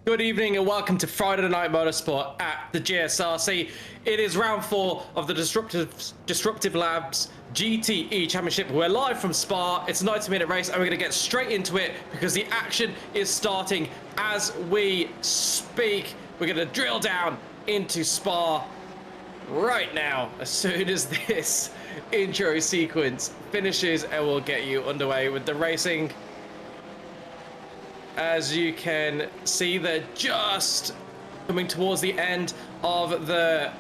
Good evening and welcome to Friday Night Motorsport at the GSRC. It is round 4 of the Disruptive Labs GTE Championship. We're live from Spa. It's a 90-minute race and we're going to get straight into it because the action is starting as we speak. We're going to drill down into Spa right now as soon as this intro sequence finishes, and we'll get you underway with the racing. As you can see, they're just coming towards the end of the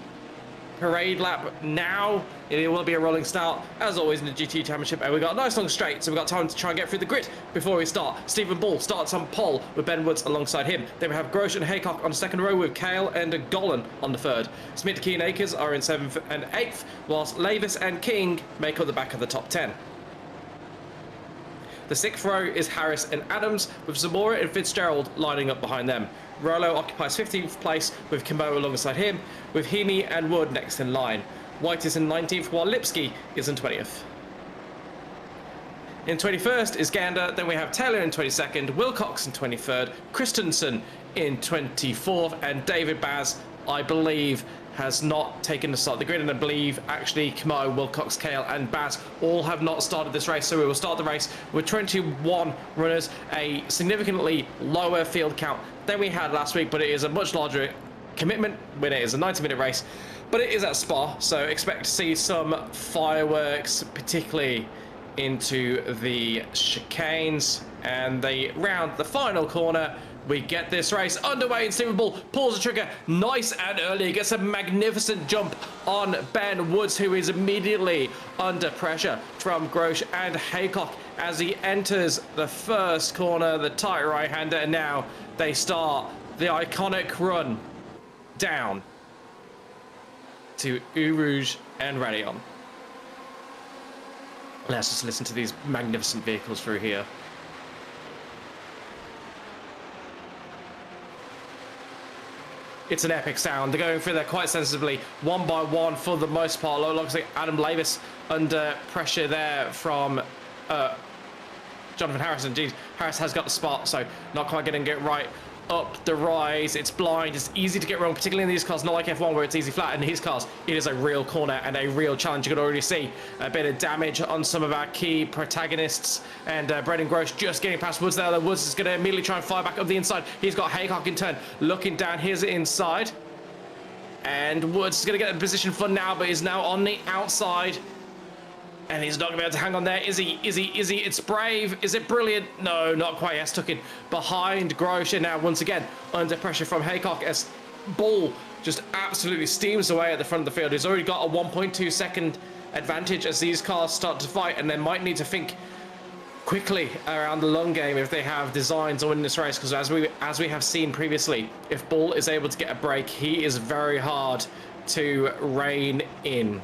parade lap now. It will be a rolling start, as always in the GTE Championship, and we've got a nice long straight, so we've got time to try and get through the grid before we start. Stephen Ball starts on pole with Ben Woods alongside him. Then we have Grosh and Haycock on the second row with Kale and Golan on the third. Smitke and Akers are in 7th and 8th, whilst Lavis and King make up the back of the top 10. The 6th row is Harris and Adams, with Zamora and Fitzgerald lining up behind them. Rolo occupies 15th place, with Kimbo alongside him, with Heaney and Wood next in line. White is in 19th, while Lipsky is in 20th. In 21st is Gander, then we have Taylor in 22nd, Wilcox in 23rd, Christensen in 24th, and David Baz, I believe, has not taken the start of the grid, and I believe actually Kamo, Wilcox, Kale and Baz all have not started this race, so we will start the race with 21 runners, a significantly lower field count than we had last week, but it is a much larger commitment when it is a 90-minute race, but it is at Spa, so expect to see some fireworks, particularly into the chicanes, and they round the final corner. We get this race underway, and Stephen Ball pulls the trigger nice and early. He gets a magnificent jump on Ben Woods, who is immediately under pressure from Grosh and Haycock as he enters the first corner, the tight right-hander, and now they start the iconic run down to Eau Rouge and Rayon. Let's just listen to these magnificent vehicles through here. It's an epic sound. They're going through there quite sensibly, one by one for the most part. Looks like Adam Lavis under pressure there from Jonathan Harris. Indeed, Harris has got the spot, so not quite getting it right up the rise. It's blind. It's easy to get wrong, particularly in these cars, not like F1 where it's easy flat. In these cars, it is a real corner and a real challenge. You can already see a bit of damage on some of our key protagonists, and Brendan Grosh just getting past Woods there. Woods is going to immediately try and fire back up the inside. He's got Haycock in turn looking down his inside, and Woods is going to get in position for now, but is now on the outside. And he's not going to be able to hang on there, is he? It's brave. Is it brilliant? No, not quite. Yes, tuck in behind Grosh, and now once again under pressure from Haycock as Ball just absolutely steams away at the front of the field. He's already got a 1.2 second advantage as these cars start to fight, and they might need to think quickly around the long game if they have designs on winning this race, because as we have seen previously, if Ball is able to get a break, he is very hard to rein in.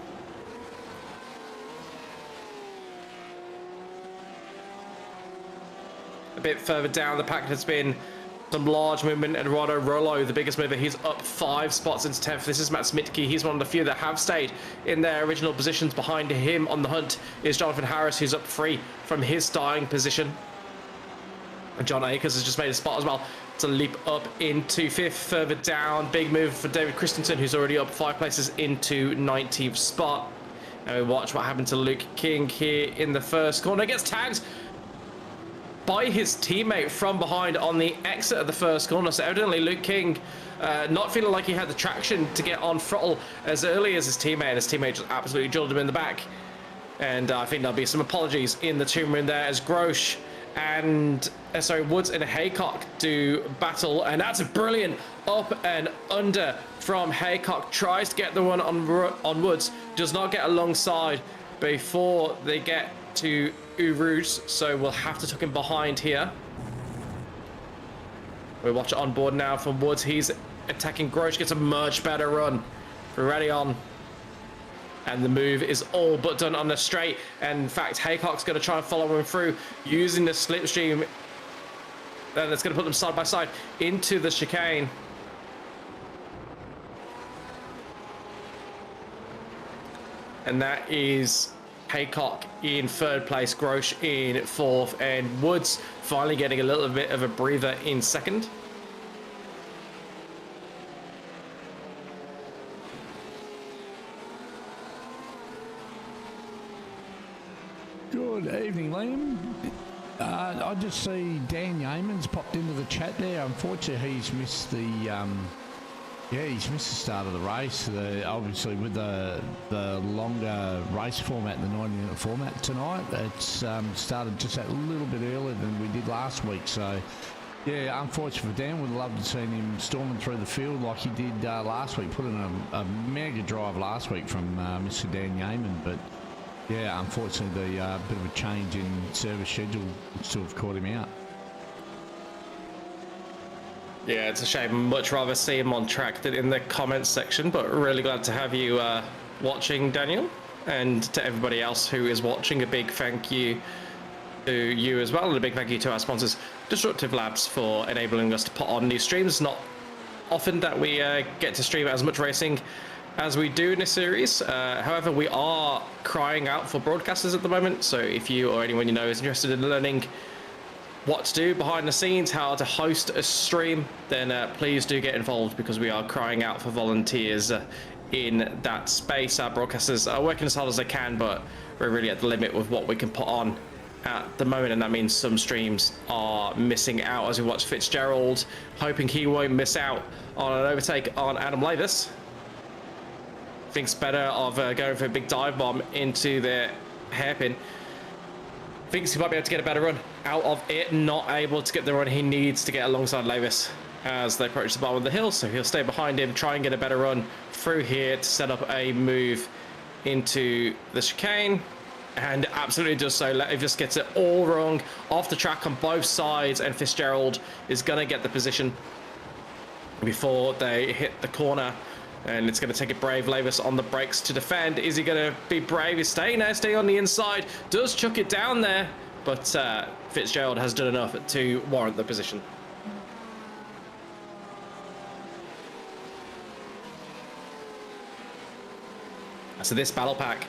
A bit further down the pack, there's been some large movement. Eduardo Rolo, the biggest mover, he's up 5 spots into 10th. This is Matt Smitke. He's one of the few that have stayed in their original positions. Behind him on the hunt is Jonathan Harris, who's up 3 from his starting position. And John Akers has just made a spot as well to leap up into 5th. Further down, big move for David Christensen, who's already up 5 places into 19th spot. And we watch what happened to Luke King here in the first corner. Gets tagged by his teammate from behind on the exit of the first corner. So evidently Luke King not feeling like he had the traction to get on throttle as early as his teammate, and his teammate just absolutely drilled him in the back. And I think there'll be some apologies in the tomb room there as Grosh and Woods and Haycock do battle, and that's a brilliant up and under from Haycock. Tries to get the one on Woods, does not get alongside before they get to Eau Rouge, so we'll have to tuck him behind here. We watch it on board now from Woods. He's attacking Grosh, gets a much better run for Rayon, and the move is all but done on the straight. And in fact, Haycock's going to try and follow him through using the slipstream, and it's going to put them side by side into the chicane. And that is Haycock in 3rd place, Grosh in 4th, and Woods finally getting a little bit of a breather in 2nd. Good evening, Liam. I just see Dan Yeaman's popped into the chat there. Unfortunately, he's missed the he's missed the start of the race. Obviously, with the longer race format, the 90-minute format tonight, it's started just a little bit earlier than we did last week. So, yeah, unfortunate for Dan. Would love to see him storming through the field like he did last week. Put in a mega drive last week from Mr. Dan Yeaman, but yeah, unfortunately, the bit of a change in service schedule looks to have caught him out. Yeah, it's a shame. Much rather see him on track than in the comments section, but really glad to have you watching, Daniel. And to everybody else who is watching, a big thank you to you as well, and a big thank you to our sponsors, Disruptive Labs, for enabling us to put on new streams. Not often that we get to stream as much racing as we do in this series. However, we are crying out for broadcasters at the moment, so if you or anyone you know is interested in learning what to do behind the scenes, how to host a stream, then please do get involved, because we are crying out for volunteers in that space. Our broadcasters are working as hard as they can, but we're really at the limit with what we can put on at the moment, and that means some streams are missing out. As we watch Fitzgerald, hoping he won't miss out on an overtake on Adam Lavis. Thinks better of going for a big dive bomb into the hairpin. Thinks he might be able to get a better run out of it. Not able to get the run he needs to get alongside Lavis as they approach the bottom of the hill. So he'll stay behind him, try and get a better run through here to set up a move into the chicane. And absolutely does so. Lavis just gets it all wrong off the track on both sides, and Fitzgerald is going to get the position before they hit the corner. And it's going to take a brave Lavis on the brakes to defend. Is he going to be brave? He's staying there, staying on the inside. Does chuck it down there, but Fitzgerald has done enough to warrant the position. So this battle pack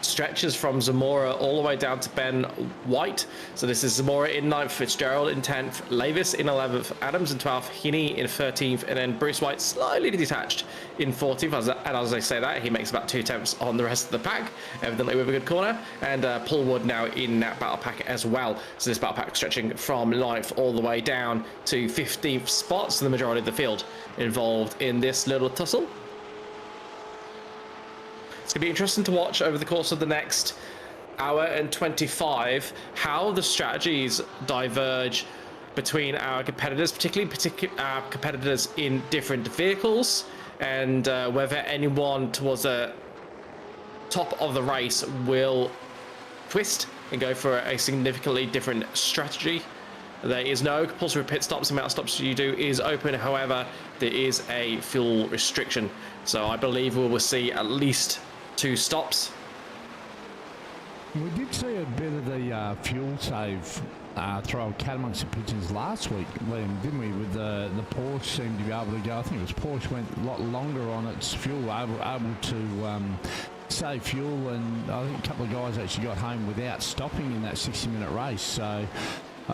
stretches from Zamora all the way down to Ben White. So this is Zamora in 9th, Fitzgerald in 10th, Lavis in 11th, Adams in 12th, Heaney in 13th, and then Bruce White slightly detached in 14th. And as I say that, he makes about 2 tenths on the rest of the pack, evidently with a good corner. And Paul Wood now in that battle pack as well. So this battle pack stretching from 9th all the way down to 15th spot. So the majority of the field involved in this little tussle. It's going to be interesting to watch over the course of the next hour and 25 how the strategies diverge between our competitors, particularly our competitors in different vehicles, and whether anyone towards the top of the race will twist and go for a significantly different strategy. There is no compulsory pit stops. The amount of stops you do is open. However, there is a fuel restriction. So I believe we will see at least 2 stops. We did see a bit of the fuel save throw a cat amongst the pigeons last week, Liam, didn't we? With the Porsche seemed to be able to go. I think it was Porsche went a lot longer on its fuel, able to save fuel, and I think a couple of guys actually got home without stopping in that 60-minute race. So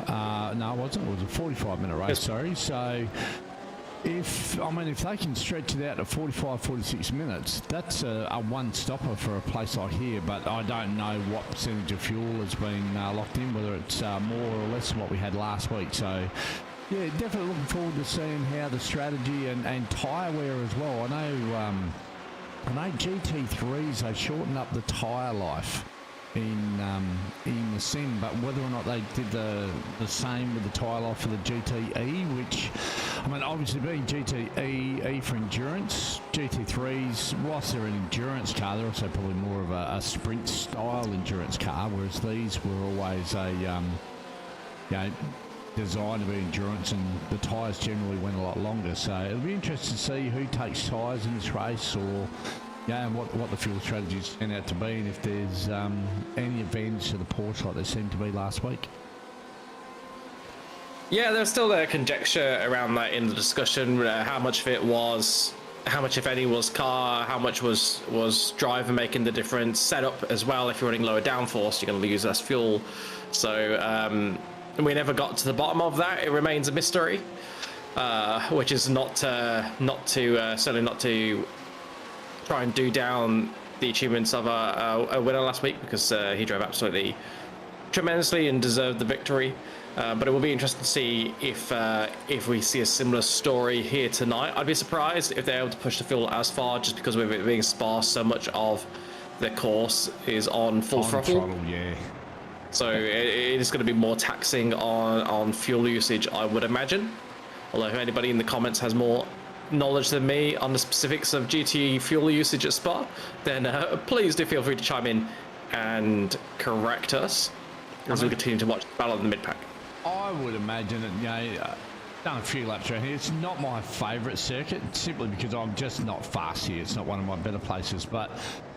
no, it wasn't. It was a 45-minute race. Sorry. So if they can stretch it out to 45, 46 minutes, that's a one-stopper for a place like here. But I don't know what percentage of fuel has been locked in, whether it's more or less than what we had last week. So yeah, definitely looking forward to seeing how the strategy and tyre wear as well. I know GT3s, they shortened up the tyre life in the sim, but whether or not they did the same with the tyre life for the GTE, which, I mean, obviously being GTE for endurance, GT3s, whilst they're an endurance car, they're also probably more of a sprint style endurance car, whereas these were always a designed to be endurance, and the tyres generally went a lot longer. So it'll be interesting to see who takes tyres in this race, or and what the fuel strategies turn out to be, and if there's any advantage to the Porsche like there seemed to be last week. Yeah, there's still a conjecture around that in the discussion. How much of it was, how much if any was car, how much was driver making the difference, setup as well. If you're running lower downforce, you're going to use less fuel. So we never got to the bottom of that. It remains a mystery, which is certainly not to try and do down the achievements of a winner last week, because he drove absolutely tremendously and deserved the victory. But it will be interesting to see if we see a similar story here tonight. I'd be surprised if they're able to push the field as far, just because with it being sparse, so much of the course is on full throttle. Yeah. So it is going to be more taxing on fuel usage, I would imagine. Although if anybody in the comments has more knowledge than me on the specifics of GTE fuel usage at Spa, then please do feel free to chime in and correct us as we continue to watch the battle of the mid-pack. I would imagine it, done a few laps around here. It's not my favourite circuit, simply because I'm just not fast here. It's not one of my better places, but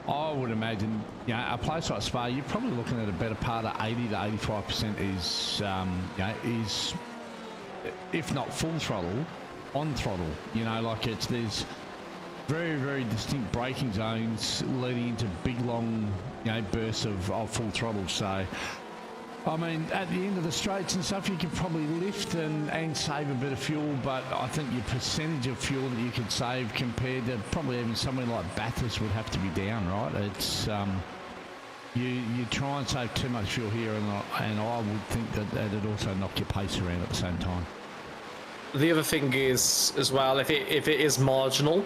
I would imagine, a place like Spa, you're probably looking at a better part of 80 to 85% is, if not full throttle, on throttle. There's very, very distinct braking zones leading into big, long, bursts of full throttle. So, I mean, at the end of the straights and stuff, you could probably lift and save a bit of fuel, but I think your percentage of fuel that you could save compared to probably even somewhere like Bathurst would have to be down, right? It's you try and save too much fuel here, and I would think that it'd also knock your pace around at the same time. The other thing is, as well, if it is marginal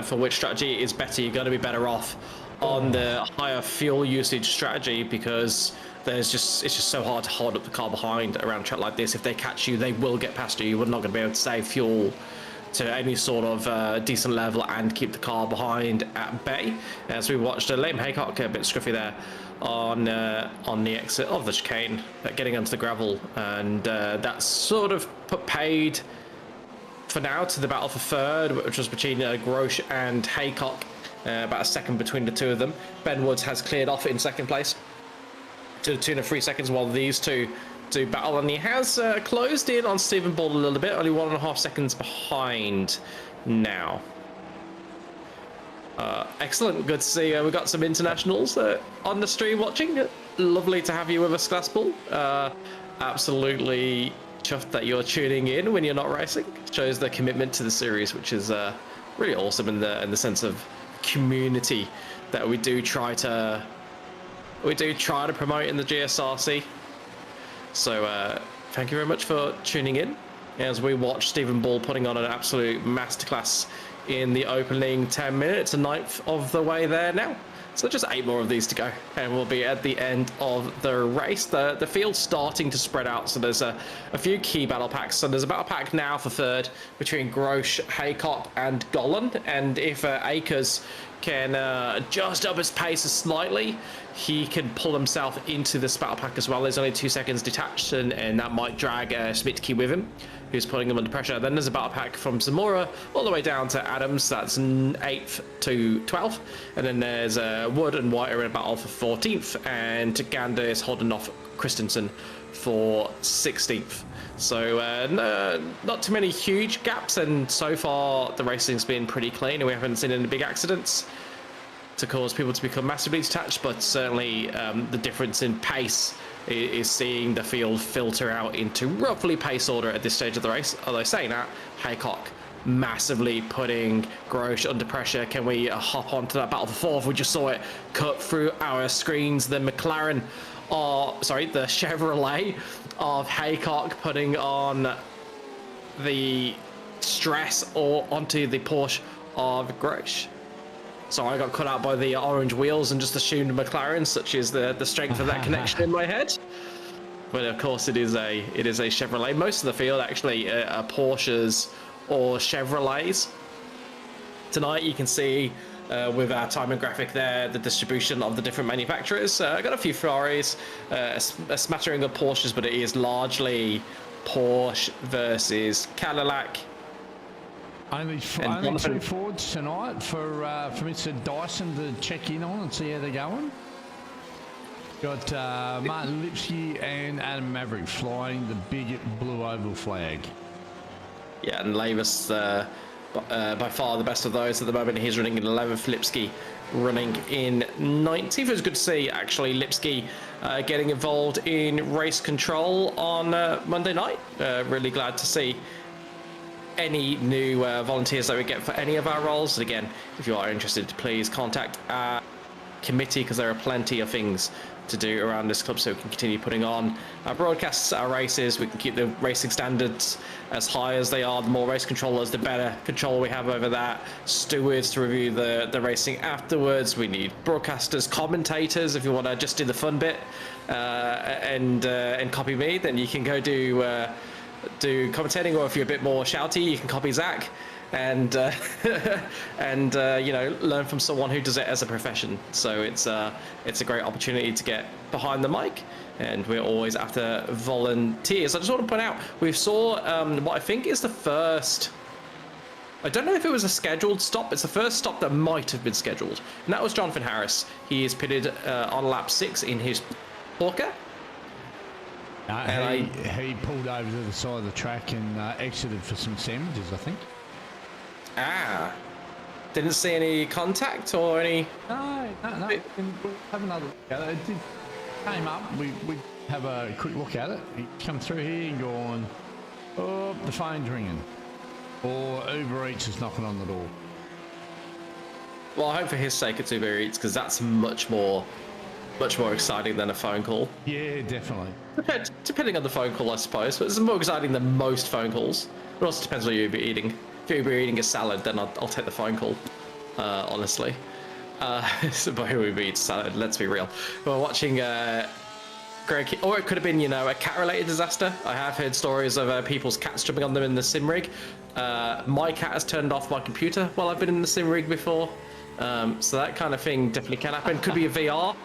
for which strategy is better, you're going to be better off on the higher fuel usage strategy, because it's just so hard to hold up the car behind around a track like this. If they catch you, they will get past you. You're not going to be able to save fuel to any sort of decent level and keep the car behind at bay. As we watched Liam Haycock a bit scruffy there on the exit of the chicane, getting onto the gravel, and that's sort of put paid for now to the battle for third, which was between Grosh and Haycock. About a second between the two of them. Ben Woods has cleared off in second place to the tune of 3 seconds, while these two do battle, and he has closed in on Stephen Ball a little bit, only 1.5 seconds behind now. Excellent, good to see we've got some internationals on the stream watching. Lovely to have you with us, Glassball. Absolutely chuffed that you're tuning in when you're not racing. Shows the commitment to the series, which is really awesome in the sense of community that we do try to promote in the GSRC. So thank you very much for tuning in as we watch Stephen Ball putting on an absolute masterclass in the opening 10 minutes, a ninth of the way there now. So just 8 more of these to go, and we'll be at the end of the race. The field's starting to spread out, so there's a few key battle packs. So there's a battle pack now for third between Grosh, Haycock, and Golland. And if Akers can adjust up his pace slightly, he can pull himself into this battle pack as well. There's only 2 seconds detached, and that might drag Smitke with him, who's putting him under pressure. Then there's a battle pack from Zamora all the way down to Adams. That's 8th to 12th. And then there's Wood and White are in a battle for 14th. And Gander is holding off Christensen for 16th. So not too many huge gaps. And so far, the racing's been pretty clean, and we haven't seen any big accidents to cause people to become massively detached. But certainly the difference in pace is seeing the field filter out into roughly pace order at this stage of the race. Although saying that, Haycock massively putting Grosh under pressure. Can we hop onto that battle for fourth? We just saw it cut through our screens. The McLaren, the Chevrolet of Haycock putting on the stress or onto the Porsche of Grosh. So I got cut out by the orange wheels and just assumed McLaren, such is the strength of that connection in my head. But of course it is a Chevrolet. Most of the field actually are Porsches or Chevrolets. Tonight you can see with our timing graphic there the distribution of the different manufacturers. I got a few Ferraris, a smattering of Porsches, but it is largely Porsche versus Cadillac. Only 2 Fords tonight for Mr. Dyson to check in on and see how they're going. Got Martin Lipsky and Adam Maverick flying the big blue oval flag. Yeah, and Lavis by far the best of those at the moment. He's running in 11th, Lipsky running in 19th. It was good to see actually Lipsky getting involved in race control on Monday night. Really glad to see any new volunteers that we get for any of our roles. And again, if you are interested, please contact committee, because there are plenty of things to do around this club, so we can continue putting on our broadcasts, our races. We can keep the racing standards as high as they are. The more race controllers, the better control we have over that. Stewards to review the racing afterwards. We need broadcasters, commentators. If you want to just do the fun bit and copy me, then you can go do commentating, or if you're a bit more shouty, you can copy Zach and you know, learn from someone who does it as a profession. So it's a great opportunity to get behind the mic, and we're always after volunteers. I just want to point out, we saw what I think is the first, I don't know if it was a scheduled stop, it's the first stop that might have been scheduled, and that was Jonathan Harris. He is pitted on lap 6 in his Hawker. He pulled over to the side of the track and exited for some sandwiches, I think. Ah, didn't see any contact or any. No. We'll have another look at it. It did, came up. We have a quick look at it. He come through here and gone. Oh, the phone's ringing, or Uber Eats is knocking on the door. Well, I hope for his sake it's Uber Eats, because that's much more exciting than a phone call. Yeah, definitely. Depending on the phone call, I suppose, but it's more exciting than most phone calls. It also depends what you're eating. If you're eating a salad, then I'll take the phone call, honestly. So by who we eat salad, let's be real. We're watching Greg, or it could have been, you know, a cat-related disaster. I have heard stories of people's cats jumping on them in the sim rig. My cat has turned off my computer while I've been in the sim rig before. So that kind of thing definitely can happen. Could be a VR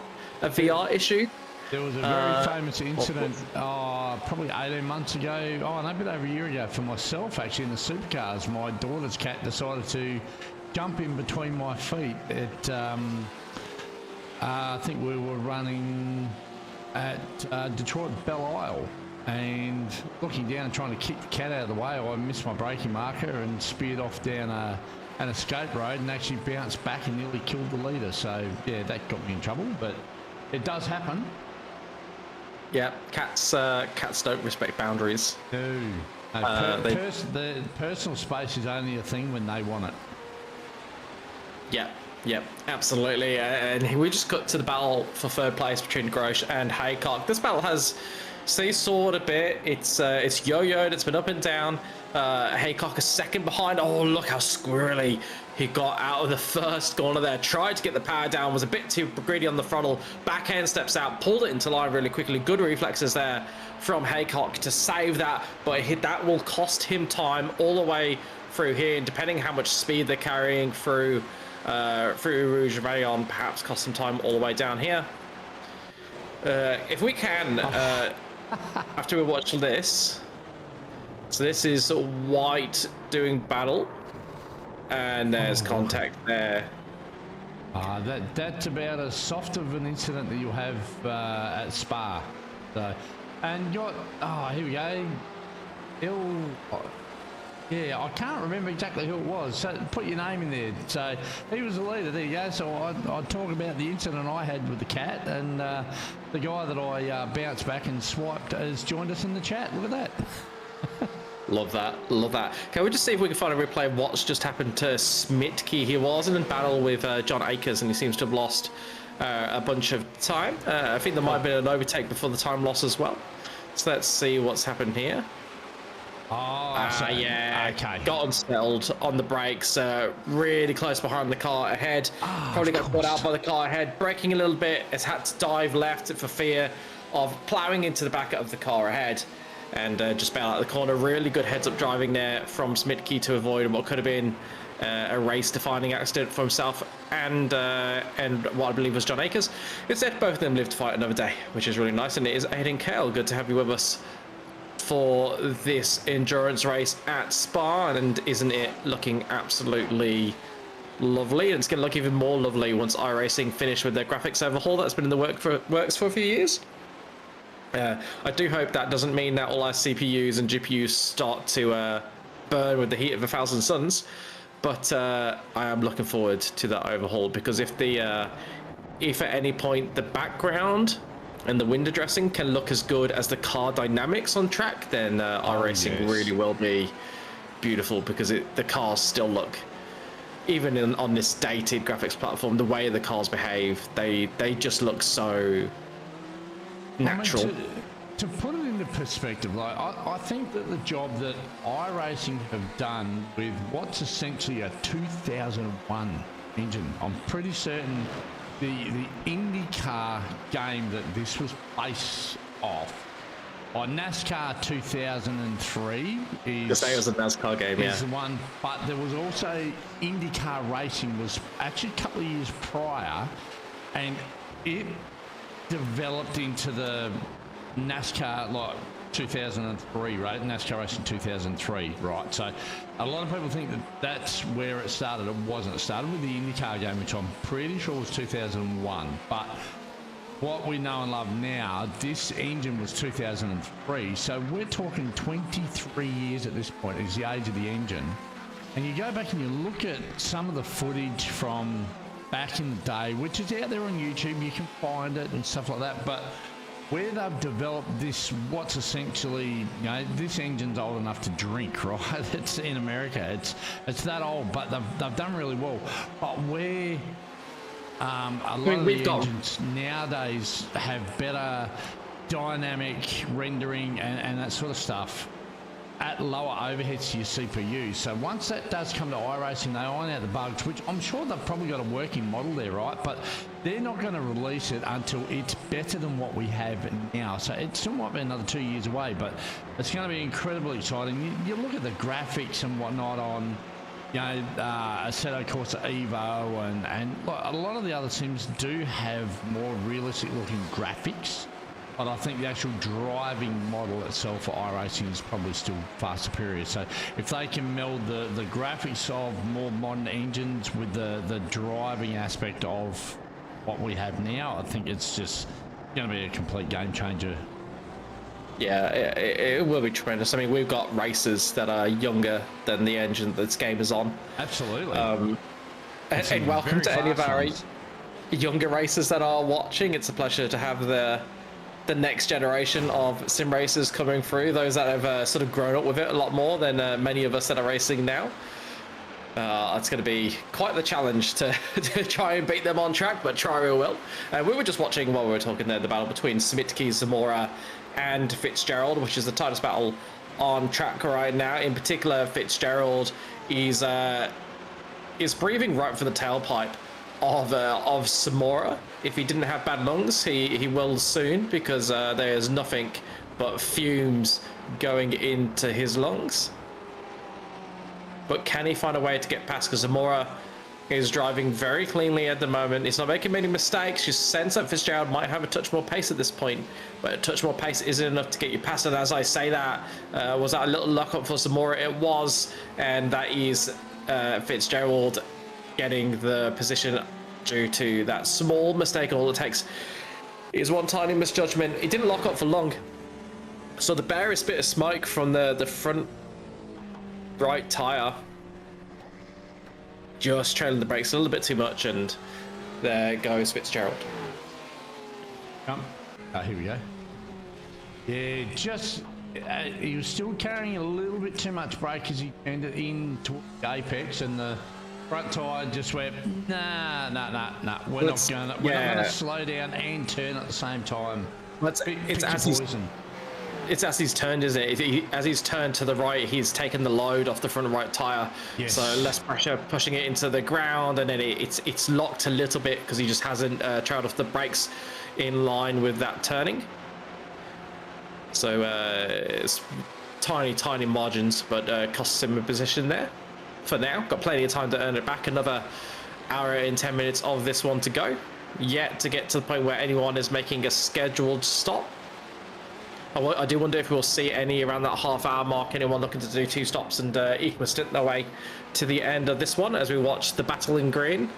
issue. There was a very famous incident probably 18 months ago, no, a bit over a year ago for myself, actually, in the supercars. My daughter's cat decided to jump in between my feet at, I think we were running at Detroit Belle Isle, and looking down and trying to kick the cat out of the way, I missed my braking marker and speared off down an escape road and actually bounced back and nearly killed the leader. So yeah, that got me in trouble, but it does happen. Yeah, cats don't respect boundaries. No. The personal space is only a thing when they want it. Yeah, absolutely. And we just got to the battle for third place between Grosh and Haycock. This battle has seesawed a bit. It's yo-yoed. It's been up and down. Haycock is second behind. Oh, look how squirrely he got out of the first corner there. Tried to get the power down, was a bit too greedy on the throttle. Backhand steps out, pulled it into line really quickly. Good reflexes there from Haycock to save that, but that will cost him time all the way through here. And depending how much speed they're carrying through Rouge Rayon, perhaps cost some time all the way down here. If we can, after we watch this, so this is White doing battle, and there's contact there. That's about as soft of an incident that you'll have at Spa. So, and you're, here we go. Yeah, I can't remember exactly who it was. So put your name in there. So he was the leader. There you go. So I'd talk about the incident I had with the cat, and the guy that I bounced back and swiped has joined us in the chat. Look at that. Love that. Can we just see if we can find a replay of what's just happened to Smitke? He was in a battle with John Akers, and he seems to have lost a bunch of time. I think there might have been an overtake before the time loss as well. So let's see what's happened here. Yeah, okay. Got unsettled on the brakes, really close behind the car ahead. Probably got caught out by the car ahead, braking a little bit, has had to dive left for fear of ploughing into the back of the car ahead, and just bail out the corner. Really good heads-up driving there from Smitke to avoid what could have been a race-defining accident for himself and what I believe was John Akers. Instead, both of them live to fight another day, which is really nice. And it is Aiden Kale. Good to have you with us for this endurance race at Spa, and isn't it looking absolutely lovely? And it's going to look even more lovely once iRacing finish with their graphics overhaul that's been in the works for a few years. I do hope that doesn't mean that all our CPUs and GPUs start to burn with the heat of 1,000 suns, but I am looking forward to that overhaul, because if at any point the background and the window dressing can look as good as the car dynamics on track, then iRacing really will be beautiful, because the cars still look even on this dated graphics platform, the way the cars behave, they just look so natural. I mean, to put it into perspective, like I think that the job that iRacing have done with what's essentially a 2001 engine, I'm pretty certain the IndyCar game that this was based off, or NASCAR 2003 is... The same as a NASCAR game, is the one, but there was also IndyCar racing was actually a couple of years prior, and it developed into the NASCAR, like 2003, right? NASCAR racing 2003, right? So a lot of people think that that's where it started. It wasn't. It started with the IndyCar game, which I'm pretty sure was 2001. But what we know and love now, this engine was 2003. So we're talking 23 years at this point is the age of the engine. And you go back and you look at some of the footage from back in the day, which is out there on YouTube, you can find it and stuff like that. But where they've developed this, what's essentially, you know, this engine's old enough to drink, right? It's in America. It's that old, but they've done really well. But where a lot of the engines nowadays have better dynamic rendering and that sort of stuff at lower overheads to your CPU. So once that does come to iRacing, they iron out the bugs, which I'm sure they've probably got a working model there, right? But they're not going to release it until it's better than what we have now. So it still might be another 2 years away, but it's going to be incredibly exciting. You look at the graphics and whatnot on, you know, Assetto Corsa Evo and a lot of the other sims do have more realistic looking graphics. But I think the actual driving model itself for iRacing is probably still far superior. So if they can meld the graphics of more modern engines with the driving aspect of what we have now, I think it's just going to be a complete game changer. Yeah, it will be tremendous. I mean, we've got racers that are younger than the engine that this game is on. Absolutely. And welcome to any of our younger racers that are watching. It's a pleasure to have the next generation of sim racers coming through, those that have sort of grown up with it a lot more than many of us that are racing now. It's going to be quite the challenge to try and beat them on track, but try we will. We were just watching while we were talking there the battle between Smitke, Zamora and Fitzgerald, which is the tightest battle on track right now. In particular, Fitzgerald is breathing right for the tailpipe of Zamora. If he didn't have bad lungs, he will soon, because there's nothing but fumes going into his lungs. But can he find a way to get past? Because Zamora is driving very cleanly at the moment. He's not making many mistakes. You sense that Fitzgerald might have a touch more pace at this point, but a touch more pace isn't enough to get you past. And as I say that, was that a little luck up for Zamora? It was, and that is Fitzgerald getting the position due to that small mistake. All it takes is one tiny misjudgment. It didn't lock up for long, so the barest bit of smoke from the front right tire just trailing the brakes a little bit too much, and there goes Fitzgerald. Here we go. Yeah, just he was still carrying a little bit too much brake as he turned it in towards the apex, and the front tyre just went, nah. We're not going to slow down and turn at the same time. It's as he's turned, isn't it? As he's turned to the right, he's taken the load off the front right tyre. Yes. So less pressure pushing it into the ground, and then it's locked a little bit because he just hasn't trailed off the brakes in line with that turning. So it's tiny margins, but costs him a position there. For now, got plenty of time to earn it back. Another hour and 10 minutes of this one to go, yet to get to the point where anyone is making a scheduled stop. I do wonder if we'll see any around that half-hour mark, anyone looking to do 2 stops and equidistant their way to the end of this one, as we watch the battle in green,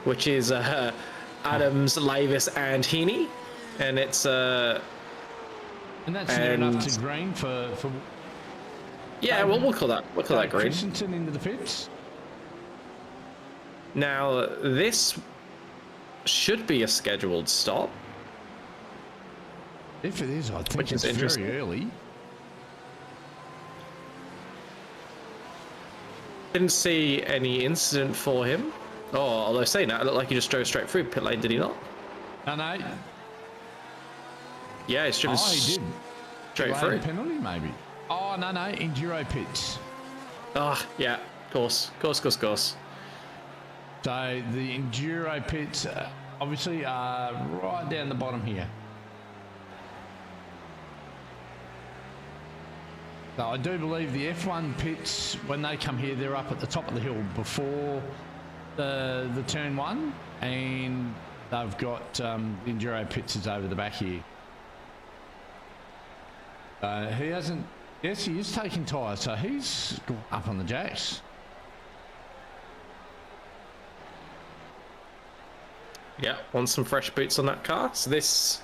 which is Adams, Lavis, and Heaney, and it's and that's near enough to green for yeah. Well, we'll call that green. Christensen into the pits. Now this should be a scheduled stop. If it is, I think it's very early. Didn't see any incident for him. Oh, although saying that, it looked like he just drove straight through pit lane, did he not? No. Yeah, he's driven He did. straight through. Penalty, maybe. Oh, no, Enduro pits. Ah, yeah, of course. So the Enduro pits obviously are right down the bottom here. So I do believe the F1 pits, when they come here, they're up at the top of the hill before the turn one, and they've got the Enduro pits is over the back here. He hasn't. Yes, he is taking tyres, so he's up on the jacks. Yeah, want some fresh boots on that car. So this,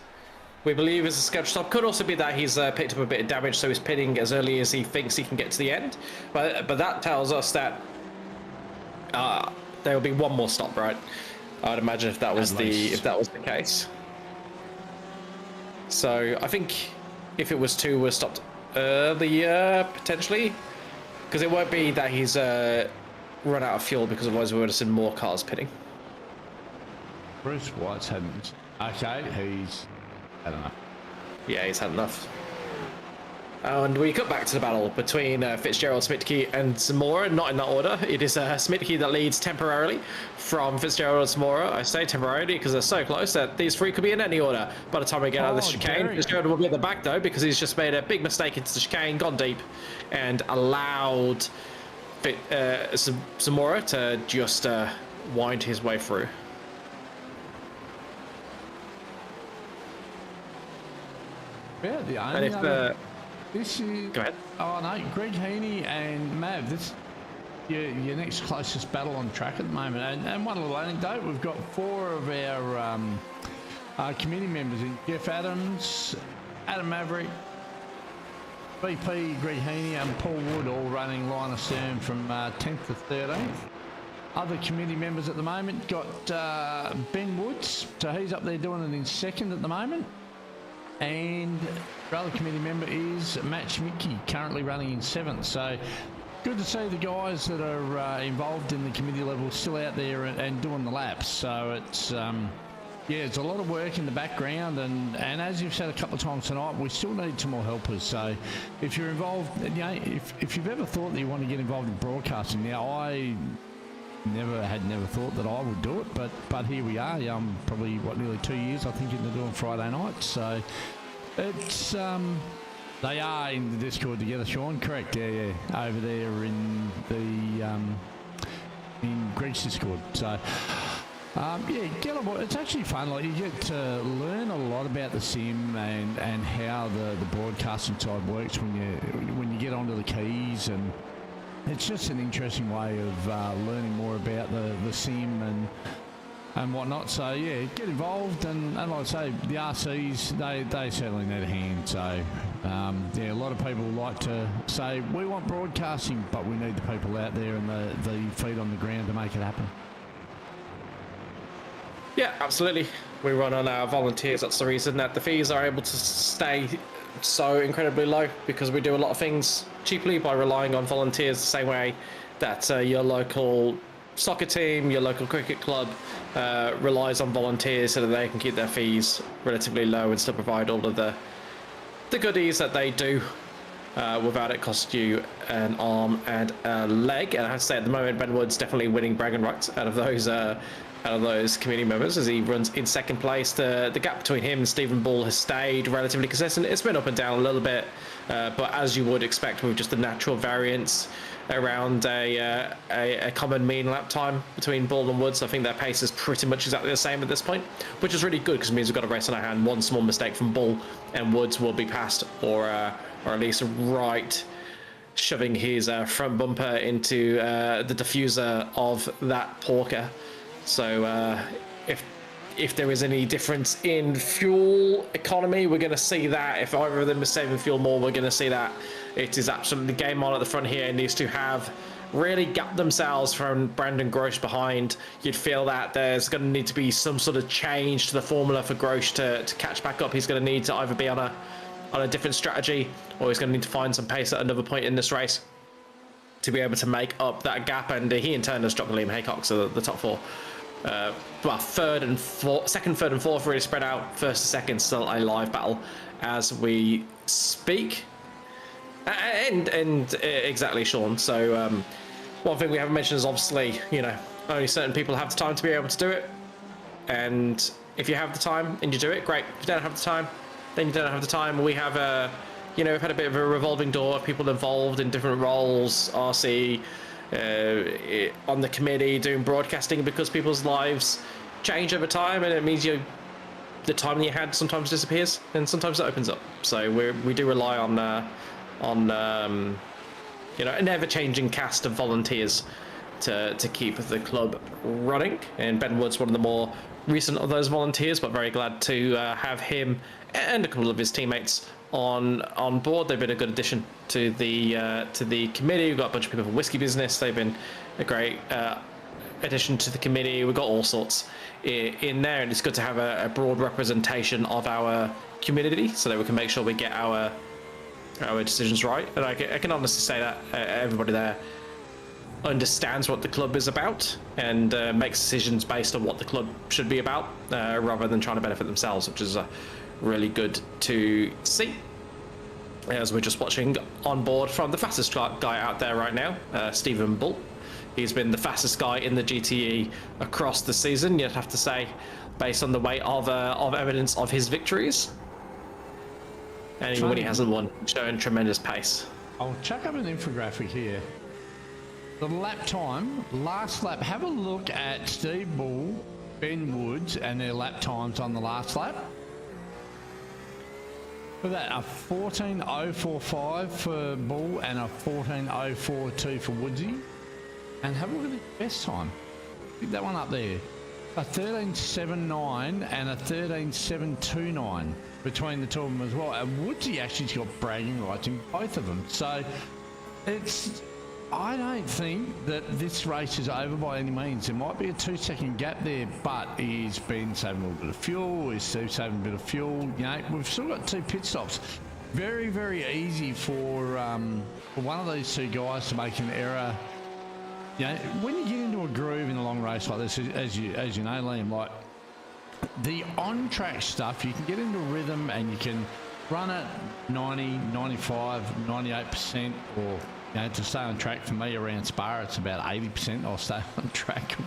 we believe, is a scheduled stop. Could also be that he's picked up a bit of damage, so he's pitting as early as he thinks he can get to the end. But that tells us that there will be one more stop, right? I'd imagine if that was the case. So I think if it was two, we're stopped earlier potentially, because it won't be that he's run out of fuel, because otherwise we would have seen more cars pitting. Bruce White's had. Okay, he's had enough. Yeah, he's had enough. And we cut back to the battle between Fitzgerald, Smitke, and Zamora. Not in that order. It is Smitke that leads temporarily from Fitzgerald and Zamora. I say temporarily because they're so close that these three could be in any order by the time we get out of the chicane. Fitzgerald will be at the back though, because he's just made a big mistake into the chicane, gone deep, and allowed Zamora to just wind his way through. Yeah, the only this is. Go ahead. Oh no, Greg Heaney and Mav. This your next closest battle on track at the moment. And one little anecdote: we've got four of our committee members in Jeff Adams, Adam Maverick, BP, Greg Heaney, and Paul Wood, all running line of stern from 10th to 13th. Other committee members at the moment got Ben Woods, so he's up there doing it in second at the moment. And our other committee member is Matt Schmidtke, currently running in 7th. So good to see the guys that are involved in the committee level still out there and doing the laps. So it's it's a lot of work in the background, and as you've said a couple of times tonight, we still need some more helpers. So if you're involved, if you've ever thought that you want to get involved in broadcasting, now I never thought that I would do it, but here we are. Probably nearly 2 years I think into doing Friday nights. So it's they are in the Discord together, Sean. Correct? Yeah. Over there in the in Greg's Discord. So get on board. It's actually fun. Like, you get to learn a lot about the sim and how the broadcasting side works when you get onto the keys, and it's just an interesting way of learning more about the sim and whatnot. So yeah, get involved, and like I say, the RCs they certainly need a hand. So a lot of people like to say we want broadcasting, but we need the people out there and the feet on the ground to make it happen. Yeah, absolutely. We run on our volunteers. That's the reason that the fees are able to stay so incredibly low, because we do a lot of things cheaply by relying on volunteers, the same way that your local soccer team, your local cricket club relies on volunteers so that they can keep their fees relatively low and still provide all of the goodies that they do without it cost you an arm and a leg. And I have to say, at the moment, Ben Wood's definitely winning bragging rights out of those committee members as he runs in second place. The gap between him and Stephen Ball has stayed relatively consistent. It's been up and down a little bit, but as you would expect with just the natural variance around a common mean lap time between Ball and Woods, I think their pace is pretty much exactly the same at this point, which is really good because it means we've got a race on our hand. One small mistake from Ball and Woods will be passed, or at least right shoving his front bumper into the diffuser of that Porker. So if there is any difference in fuel economy, we're going to see that. If either of them is saving fuel more, we're going to see that. It is absolutely game on at the front here. It needs to have really gapped themselves from Brandon Grosh behind. You'd feel that there's going to need to be some sort of change to the formula for Grosh to catch back up. He's going to need to either be on a different strategy, or he's going to need to find some pace at another point in this race. to be able to make up that gap, and he in turn has dropped Liam Haycock, so the top four. Well, second, third, and fourth really spread out. First and second still a live battle as we speak. And exactly, Sean. So one thing we haven't mentioned is obviously, you know, only certain people have the time to be able to do it. And if you have the time and you do it, great. If you don't have the time, then you don't have the time. We have you know, we've had a bit of a revolving door of people involved in different roles. RC. On the committee doing broadcasting, because people's lives change over time, and it means the time that you had sometimes disappears and sometimes it opens up. So we do rely on you know, an ever-changing cast of volunteers to keep the club running, and Ben Wood's one of the more recent of those volunteers, but very glad to have him and a couple of his teammates on board. They've been a good addition to the committee. We've got a bunch of people from Whiskey Business. They've been a great addition to the committee. We've got all sorts in there, and it's good to have a broad representation of our community so that we can make sure we get our decisions right. And I can honestly say that everybody there understands what the club is about and makes decisions based on what the club should be about, rather than trying to benefit themselves, which is really good to see. As we're just watching on board from the fastest guy out there right now, Stephen Bull. He's been the fastest guy in the GTE across the season, you'd have to say, based on the weight of evidence of his victories. And even when he hasn't won, showing tremendous pace. I'll chuck up an infographic here. The lap time, last lap, have a look at Steve Bull, Ben Woods, and their lap times on the last lap. Look at that, a 14.045 for Bull and a 14.042 for Woodsy. And have a look at the best time. Pick that one up there. A 13.79 and a 13.729 between the two of them as well. And Woodsy actually's got bragging rights in both of them. So it's, I don't think that this race is over by any means. There might be a 2-second gap there, but he's been saving a little bit of fuel. He's still saving a bit of fuel. You know, we've still got 2 pit stops. Very, very easy for one of these two guys to make an error. You know, when you get into a groove in a long race like this, as you know, Liam, like the on-track stuff, you can get into rhythm and you can run at 90, 95, 98%, or you know, to stay on track. For me around Spa, it's about 80%. I'll stay on track.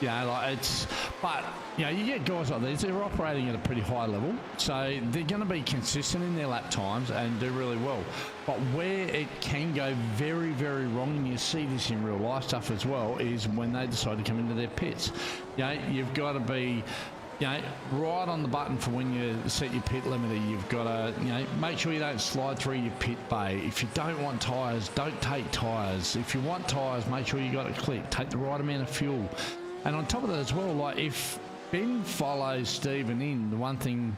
You know, like it's, but you know, you get guys like these, they're operating at a pretty high level, so they're going to be consistent in their lap times and do really well. But where it can go very, very wrong, and you see this in real life stuff as well, is when they decide to come into their pits. You know, you've got to be, you know, right on the button for when you set your pit limiter. You've got to, you know, make sure you don't slide through your pit bay. If you don't want tyres, don't take tyres. If you want tyres, make sure you got it click. Take the right amount of fuel. And on top of that as well, like if Ben follows Stephen in, the one thing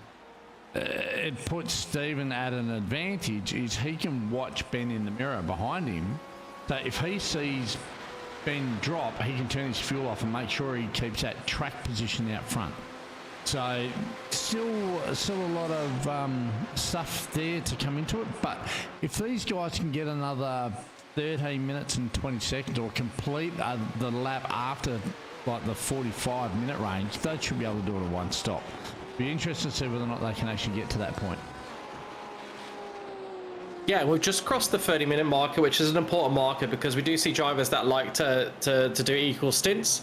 it puts Stephen at an advantage is he can watch Ben in the mirror behind him. So if he sees Ben drop, he can turn his fuel off and make sure he keeps that track position out front. So still a lot of stuff there to come into it. But if these guys can get another 13 minutes and 20 seconds or complete the lap after like the 45-minute range, they should be able to do it at one stop. Be interested to see whether or not they can actually get to that point. Yeah, we've just crossed the 30-minute marker, which is an important marker because we do see drivers that like to do equal stints.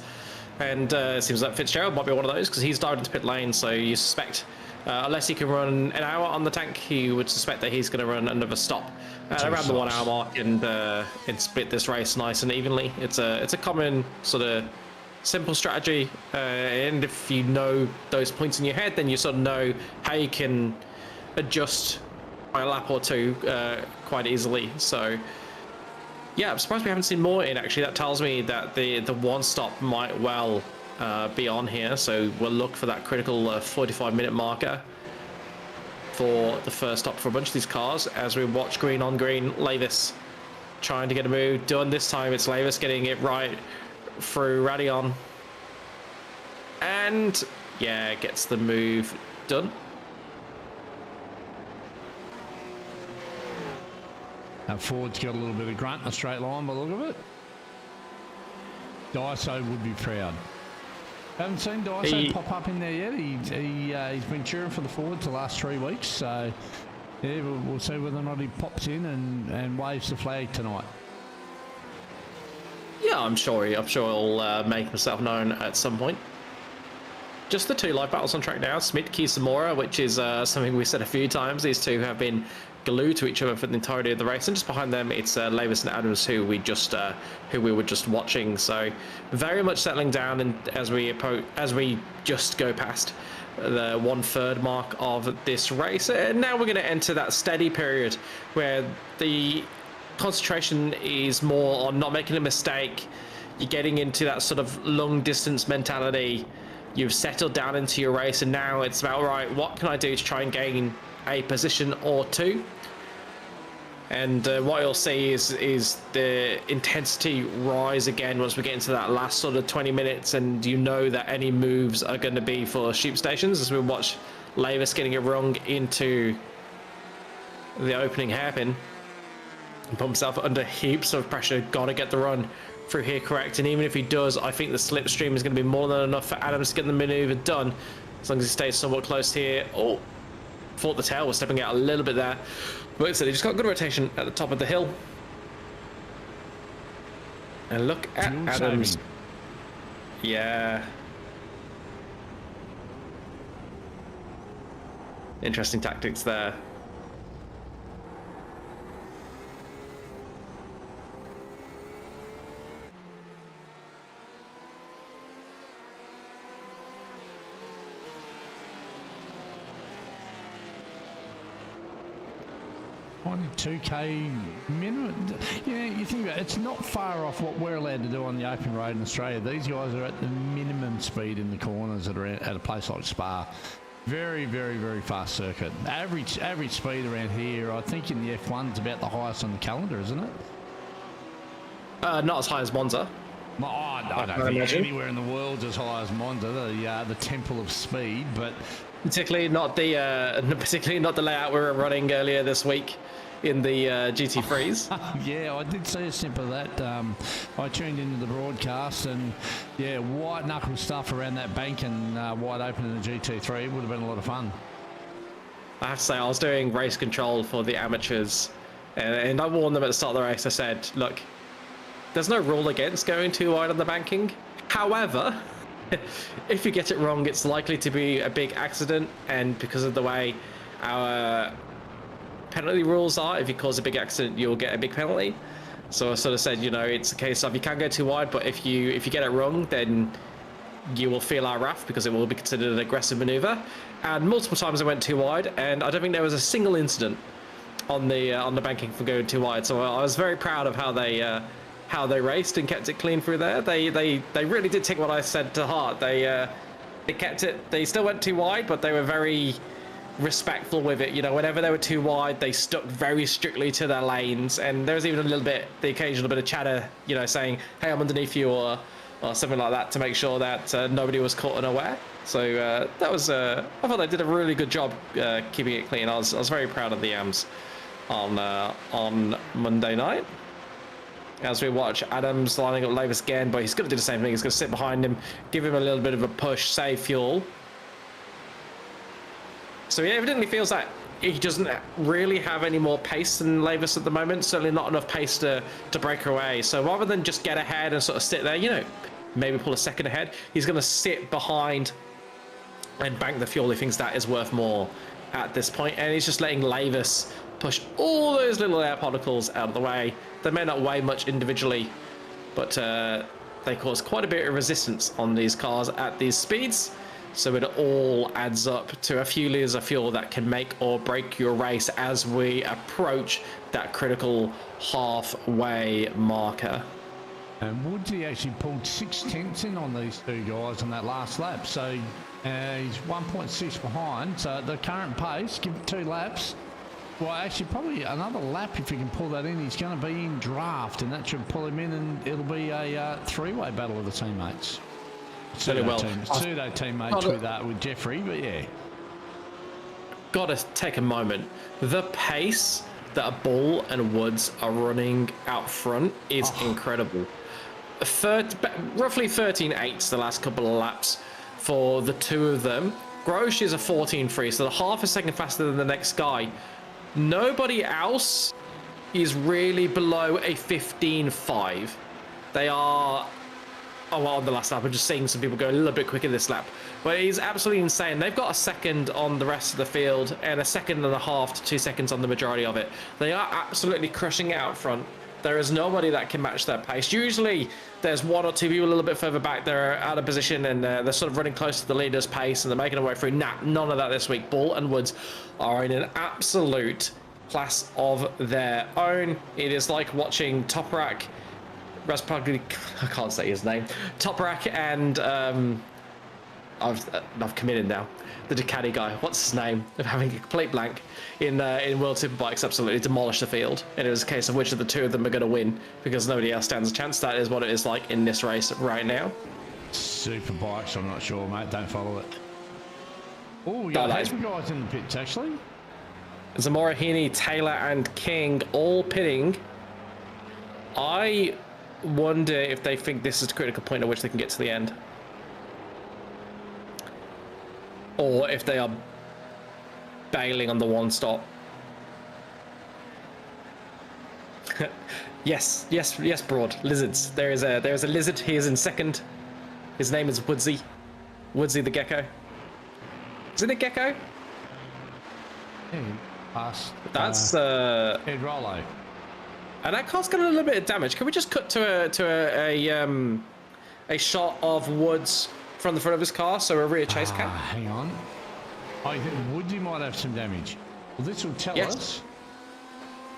And it seems like Fitzgerald might be one of those because he's dived into pit lane, so you suspect, unless he can run an hour on the tank, you would suspect that he's going to run another stop around the 1 hour mark and split this race nice and evenly. It's a common sort of simple strategy, and if you know those points in your head, then you sort of know how you can adjust by a lap or two quite easily. So yeah, I'm surprised we haven't seen more in. Actually, that tells me that the one stop might well be on here, so we'll look for that critical 45-minute marker for the first stop for a bunch of these cars as we watch green on green. Lavis trying to get a move done. This time it's Lavis getting it right through Radion, and yeah, gets the move done. Ford's got a little bit of grunt in a straight line by the look of it. Daiso would be proud. Haven't seen Daiso pop up in there yet. He's been cheering for the Fords the last 3 weeks, so yeah, we'll see whether or not he pops in and waves the flag tonight. Yeah, I'm sure he'll make himself known at some point. Just the 2 live battles on track now. Smith, Kisamura, which is something we said a few times. These 2 have been glued to each other for the entirety of the race, and just behind them it's Lavis and Adams, who we were just watching. So very much settling down, and as we just go past the 1/3 mark of this race, and now we're going to enter that steady period where the concentration is more on not making a mistake. You're getting into that sort of long distance mentality. You've settled down into your race, and now it's about, right, what can I do to try and gain a position or 2? And what you'll see is the intensity rise again once we get into that last sort of 20 minutes, and you know that any moves are going to be for sheep stations, as we watch Lavis getting it wrong into the opening hairpin. Put himself under heaps of pressure, got to get the run through here correct, and even if he does, I think the slipstream is going to be more than enough for Adams to get the maneuver done, as long as he stays somewhat close here. Oh, thought the tail was stepping out a little bit there, but instead he just got good rotation at the top of the hill. And look at Adams. Yeah. Interesting tactics there. On 2k minimum, you think about it, it's not far off what we're allowed to do on the open road in Australia. These guys are at the minimum speed in the corners that are at a place like Spa. Very, very, very fast circuit. Average speed around here, I think in the F1 is about the highest on the calendar, isn't it? Not as high as Monza. I don't think anywhere in the world's as high as Monza, the temple of speed, but particularly not the layout we were running earlier this week in the GT3s. Yeah, I did see a snip of that. I tuned into the broadcast, and yeah, white knuckle stuff around that bank and wide open in the GT3 would have been a lot of fun. I have to say, I was doing race control for the amateurs, and I warned them at the start of the race. I said, look, there's no rule against going too wide on the banking. However, if you get it wrong, it's likely to be a big accident, and because of the way our penalty rules are, if you cause a big accident, you'll get a big penalty. So I sort of said, it's a case of you can't go too wide, but if you get it wrong, then you will feel our wrath, because it will be considered an aggressive maneuver. And multiple times I went too wide, and I don't think there was a single incident on the banking for going too wide. So I was very proud of how they raced and kept it clean through there. They really did take what I said to heart. They kept it. They still went too wide, but they were very respectful with it. Whenever they were too wide, they stuck very strictly to their lanes. And there was even the occasional bit of chatter, saying, "Hey, I'm underneath you," or something like that, to make sure that nobody was caught unaware. So that was. I thought they did a really good job keeping it clean. I was very proud of the AMs on Monday night. As we watch Adams lining up Lavis again, but he's going to do the same thing. He's going to sit behind him, give him a little bit of a push, save fuel. So he evidently feels that he doesn't really have any more pace than Lavis at the moment. Certainly not enough pace to break away. So rather than just get ahead and sort of sit there, maybe pull a second ahead, he's going to sit behind and bank the fuel. He thinks that is worth more at this point, and he's just letting Lavis push all those little air particles out of the way. They may not weigh much individually, but they cause quite a bit of resistance on these cars at these speeds. So it all adds up to a few litres of fuel that can make or break your race as we approach that critical halfway marker. And Woodsy actually pulled 6/10 in on these two guys on that last lap. So he's 1.6 behind. So at the current pace, give it 2 laps. Well, actually, probably another lap if he can pull that in. He's going to be in draft, and that should pull him in, and it'll be a 3-way battle of the teammates. Pseudo teammates with Jeffrey, but yeah. Got to take a moment. The pace that Bull and Woods are running out front is incredible. Roughly 13.8 the last couple of laps for the two of them. Grosh is a 14.3, so they're half a second faster than the next guy. Nobody else is really below a 15.5. They are... Oh, well, on the last lap, I'm just seeing some people go a little bit quicker this lap. But it is absolutely insane. They've got a second on the rest of the field and a second and a half to 2 seconds on the majority of it. They are absolutely crushing it out front. There is nobody that can match their pace. Usually, there's one or two people a little bit further back. They're out of position and they're sort of running close to the leader's pace and they're making their way through. Nah, none of that this week. Bull and Woods are in an absolute class of their own. It is like watching Toprak, I can't say his name. Toprak and I've committed now. The Ducati guy, what's his name? I'm having a complete blank. In World Superbikes, absolutely demolished the field. And it was a case of which of the two of them are going to win because nobody else stands a chance. That is what it is like in this race right now. Superbikes, I'm not sure, mate. Don't follow it. Oh, we got a heap of guys in the pits, actually. Zamora, Heaney, Taylor, and King all pitting. I wonder if they think this is the critical point at which they can get to the end. Or if they are bailing on the one stop. yes, Broad. Lizards. There is a lizard. He is in second. His name is Woodsy. Woodsy the gecko. Isn't it gecko? Past. That's Ed Rollo. And that car's got a little bit of damage. Can we just cut to a shot of Woods from the front of his car, so a rear chase cam? Hang on. I think Woodsy might have some damage. Well, this will tell us.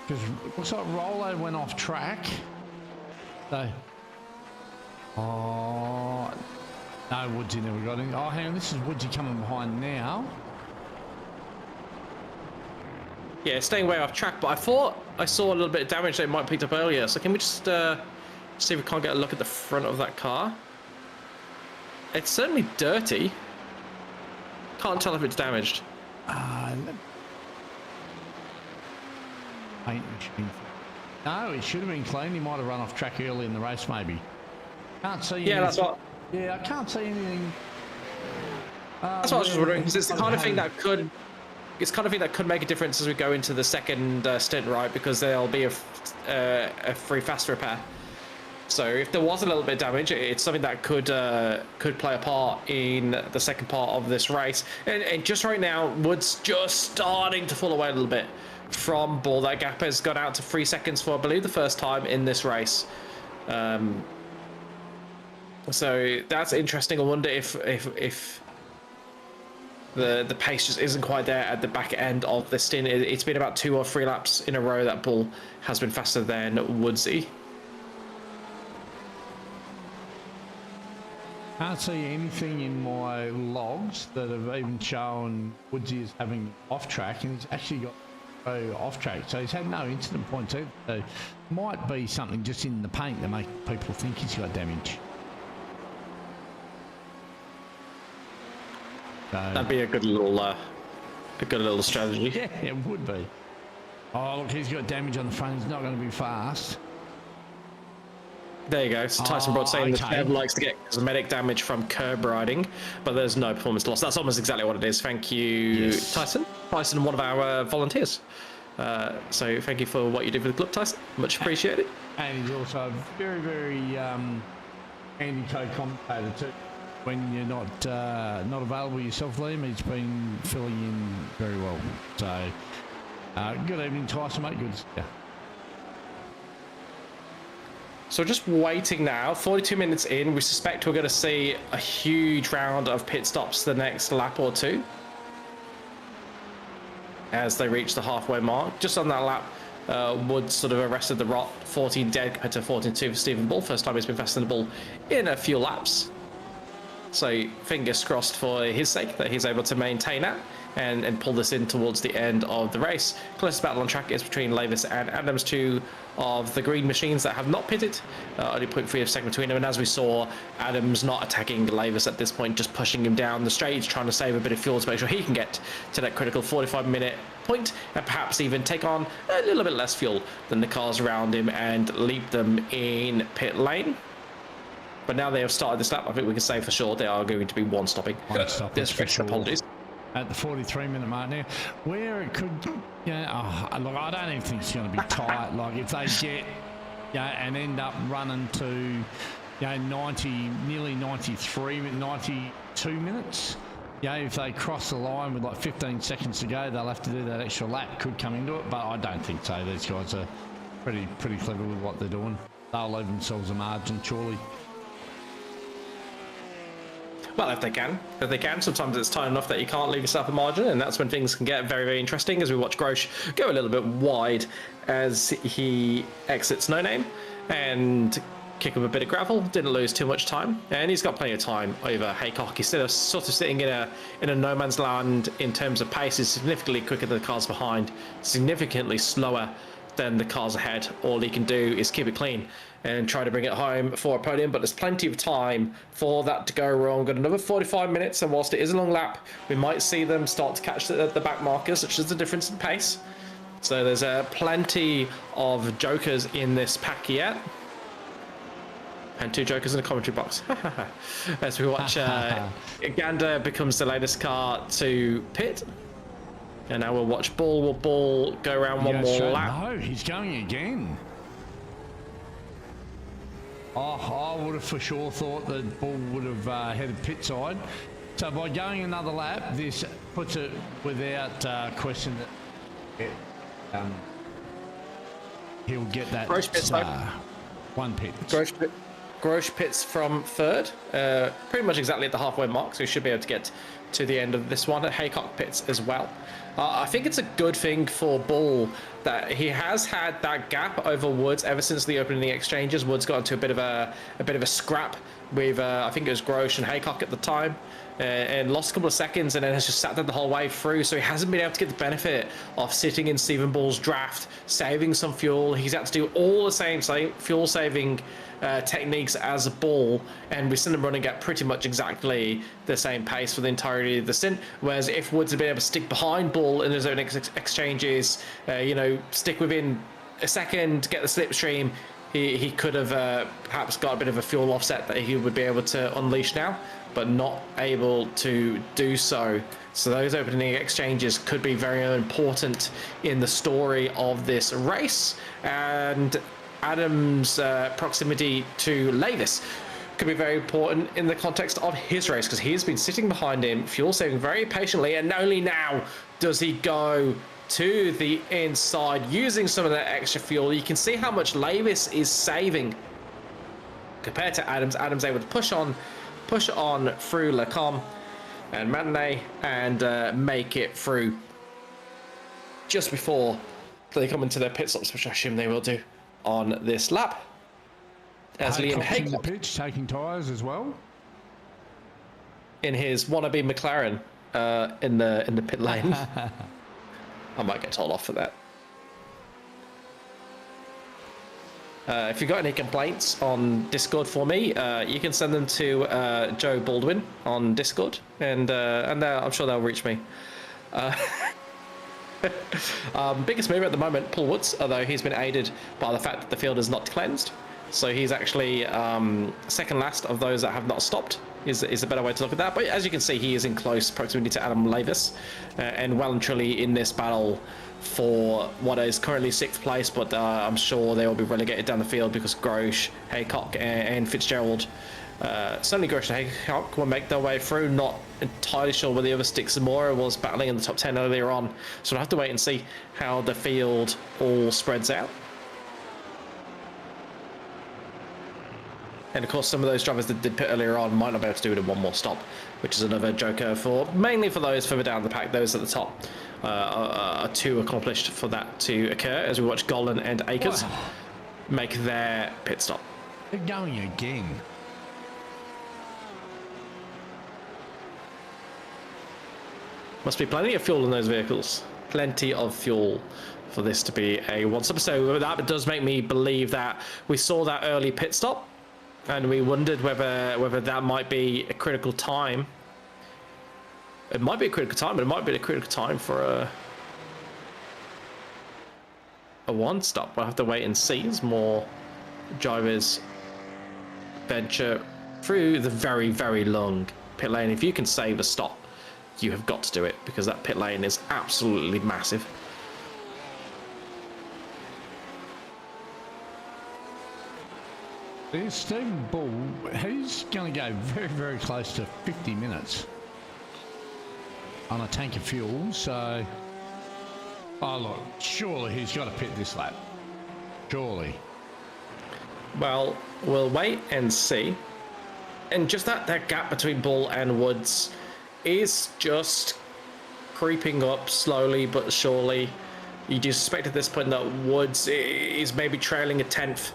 Because it looks like Rollo went off track. So. Oh. No, Woodsy never got in. Oh, hang on. This is Woodsy coming behind now. Yeah, staying way off track, but I thought I saw a little bit of damage that it might have picked up earlier. So can we just see if we can't get a look at the front of that car? It's certainly dirty. Can't tell if it's damaged. Paint machine. No, it should have been clean. He might have run off track early in the race, maybe. Can't see. Yeah, that's what. Yeah, I can't see anything. That's what I was just wondering, because it's the kind of thing that could. It's kind of thing that could make a difference as we go into the second stint, right? Because there'll be a free fast repair. So if there was a little bit of damage, it's something that could play a part in the second part of this race. And just right now, Woods just starting to fall away a little bit from Bull. That gap has gone out to 3 seconds for, I believe, the first time in this race. So that's interesting. I wonder if the pace just isn't quite there at the back end of the stint. It's been about 2 or 3 laps in a row that Bull has been faster than Woodsy. Can't see anything in my logs that have even shown Woodsy is having off track, and he's actually got off track, so he's had no incident points either. So might be something just in the paint that make people think he's got damage. So, that'd be a good little strategy. Yeah, it would be. Oh, look, he's got damage on the front. He's not going to be fast. There you go. So Tyson Broad saying that Kev likes to get cosmetic damage from curb riding, but there's no performance loss. That's almost exactly what it is. Thank you, Tyson. Tyson, one of our volunteers. So thank you for what you did for the club, Tyson. Much appreciated. And he's also a very, very handy co-commentator too. When you're not available yourself, Liam, he's been filling in very well. So good evening, Tyson, mate. Good. Yeah. So just waiting now, 42 minutes in, we suspect we're going to see a huge round of pit stops the next lap or two as they reach the halfway mark. Just on that lap, Woods sort of arrested the rot, 14 dead compared to 14.2 for Stephen Bull. First time he's been faster than Bull in a few laps. So fingers crossed for his sake that he's able to maintain that and pull this in towards the end of the race. Closest battle on track is between Lavis and Adams, two of the green machines that have not pitted. Only 0.3 of second between them, and as we saw, Adams not attacking Lavis at this point, just pushing him down the straight, trying to save a bit of fuel to make sure he can get to that critical 45-minute point, and perhaps even take on a little bit less fuel than the cars around him and leap them in pit lane. But now they have started this lap, I think we can say for sure they are going to be one stopping. Apologies. At the 43-minute mark now, where it could, look, I don't even think it's going to be tight. Like if they get, and end up running to, 90, nearly 93, 92 minutes. If they cross the line with like 15 seconds to go, they'll have to do that extra lap. Could come into it, but I don't think so. These guys are pretty clever with what they're doing. They'll leave themselves a margin, surely. Well, if they can. Sometimes it's tight enough that you can't leave yourself a margin, and that's when things can get very, very interesting, as we watch Grosh go a little bit wide as he exits No Name and kick up a bit of gravel. Didn't lose too much time, and he's got plenty of time over Haycock. He's still sort of sitting in a no man's land in terms of pace. He's significantly quicker than the cars behind, significantly slower than the cars ahead. All he can do is keep it clean and try to bring it home for a podium, but there's plenty of time for that to go wrong. Got another 45 minutes, and whilst it is a long lap, we might see them start to catch the back markers, which is the difference in pace. So there's plenty of jokers in this pack yet. And two jokers in the commentary box. As we watch Gander becomes the latest car to pit. And now we'll watch Bull. Will Bull go around one more lap? No, he's going again. Oh, I would have for sure thought that Bull would have headed pit side. So by going another lap, this puts it without question that he'll get that one pit. Grosh pits from third, pretty much exactly at the halfway mark, so he should be able to get to the end of this one. Haycock pits as well. I think it's a good thing for Bull that he has had that gap over Woods ever since the opening of the exchanges. Woods got into a bit of a scrap with I think it was Grosh and Haycock at the time, and lost a couple of seconds, and then has just sat there the whole way through. So he hasn't been able to get the benefit of sitting in Stephen Bull's draft, saving some fuel. He's had to do all the same fuel saving techniques as a Bull, and we've seen him running at pretty much exactly the same pace for the entirety of the stint. Whereas if Woods had been able to stick behind Bull in his own exchanges, stick within a second, get the slipstream, he could have perhaps got a bit of a fuel offset that he would be able to unleash now, but not able to do so. So those opening exchanges could be very important in the story of this race, and Adam's proximity to Lavis could be very important in the context of his race, because he's been sitting behind him, fuel saving very patiently, and only now does he go to the inside using some of that extra fuel. You can see how much Lavis is saving compared to Adams. Adams able to push on through Lacombe and MtnMen and make it through just before they come into their pit stops, which I assume they will do on this lap. As Liam Haycock the pitch, taking tyres as well in his wannabe McLaren in the pit lane. I might get told off for that. If you've got any complaints on Discord for me, you can send them to Joe Baldwin on Discord, and I'm sure they'll reach me. Biggest mover at the moment, Paul Woods, although he's been aided by the fact that the field is not cleansed. So he's actually second last of those that have not stopped, is a better way to look at that. But as you can see, he is in close proximity to Adam Lavis, and well and truly in this battle for what is currently 6th place, but I'm sure they will be relegated down the field because Grosh, Haycock and Fitzgerald, certainly Grosh and Haycock will make their way through. Not entirely sure where the other Stick Zamora was battling in the top 10 earlier on, so we'll have to wait and see how the field all spreads out. And of course, some of those drivers that did pit earlier on might not be able to do it in one more stop, which is another joker mainly for those further down the pack. Those at the top are too accomplished for that to occur, as we watch Golan and Akers make their pit stop. They're going again. Must be plenty of fuel in those vehicles. Plenty of fuel for this to be a one-stop. So that does make me believe that we saw that early pit stop, and we wondered whether that might be a critical time. It might be a critical time, but it might be a critical time for a one-stop. We'll have to wait and see as more drivers venture through the very, very long pit lane. If you can save a stop, you have got to do it, because that pit lane is absolutely massive. There's Stephen Bull. He's going to go very, very close to 50 minutes on a tank of fuel. So, oh look, surely he's got to pit this lap. Surely. Well, we'll wait and see. And just that gap between Bull and Woods is just creeping up slowly but surely. You do suspect at this point that Woods is maybe trailing a tenth,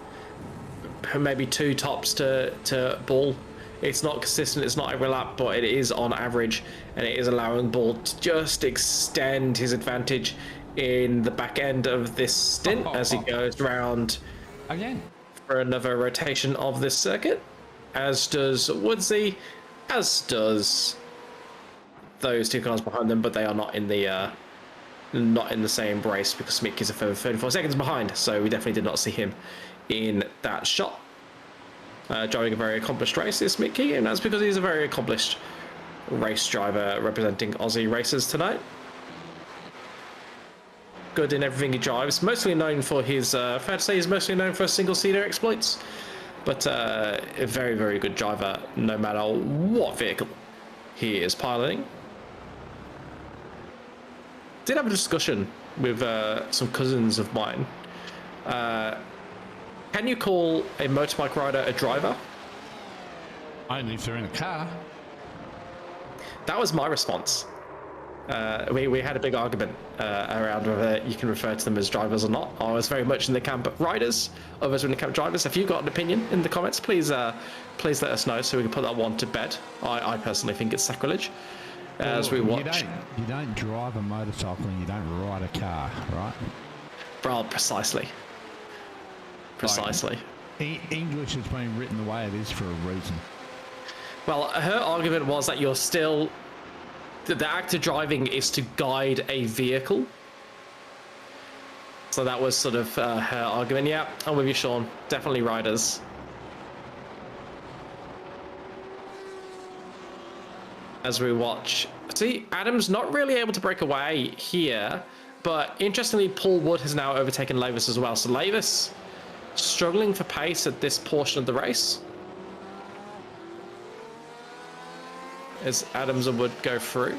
maybe 2 tops to Bull. It's not consistent, it's not every lap, but it is on average, and it is allowing Bull to just extend his advantage in the back end of this stint as he goes round again for another rotation of this circuit, as does Woodsy, as does those 2 cars behind them, but they are not in the same race because Mick is a further 34 seconds behind, so we definitely did not see him in that shot. Driving a very accomplished race is Mickey, and that's because he's a very accomplished race driver representing Aussie racers tonight. Good in everything he drives, mostly known for his, fair to say he's mostly known for single-seater exploits, but a very, very good driver no matter what vehicle he is piloting. Did have a discussion with some cousins of mine. Can you call a motorbike rider a driver? Only if they're in a car. That was my response. We had a big argument around whether you can refer to them as drivers or not. I was very much in the camp of riders, others were in the camp of drivers. If you've got an opinion in the comments, please let us know so we can put that one to bed. I personally think it's sacrilege. As we watch. You don't drive a motorcycle and you don't ride a car, right? Well, precisely. Precisely. Like, English has been written the way it is for a reason. Well, her argument was that you're still... The act of driving is to guide a vehicle. So that was sort of her argument. Yeah, I'm with you, Sean. Definitely riders. As we watch. See, Adam's not really able to break away here, but interestingly, Paul Wood has now overtaken Lavis as well. So Lavis struggling for pace at this portion of the race, as Adams and Wood go through.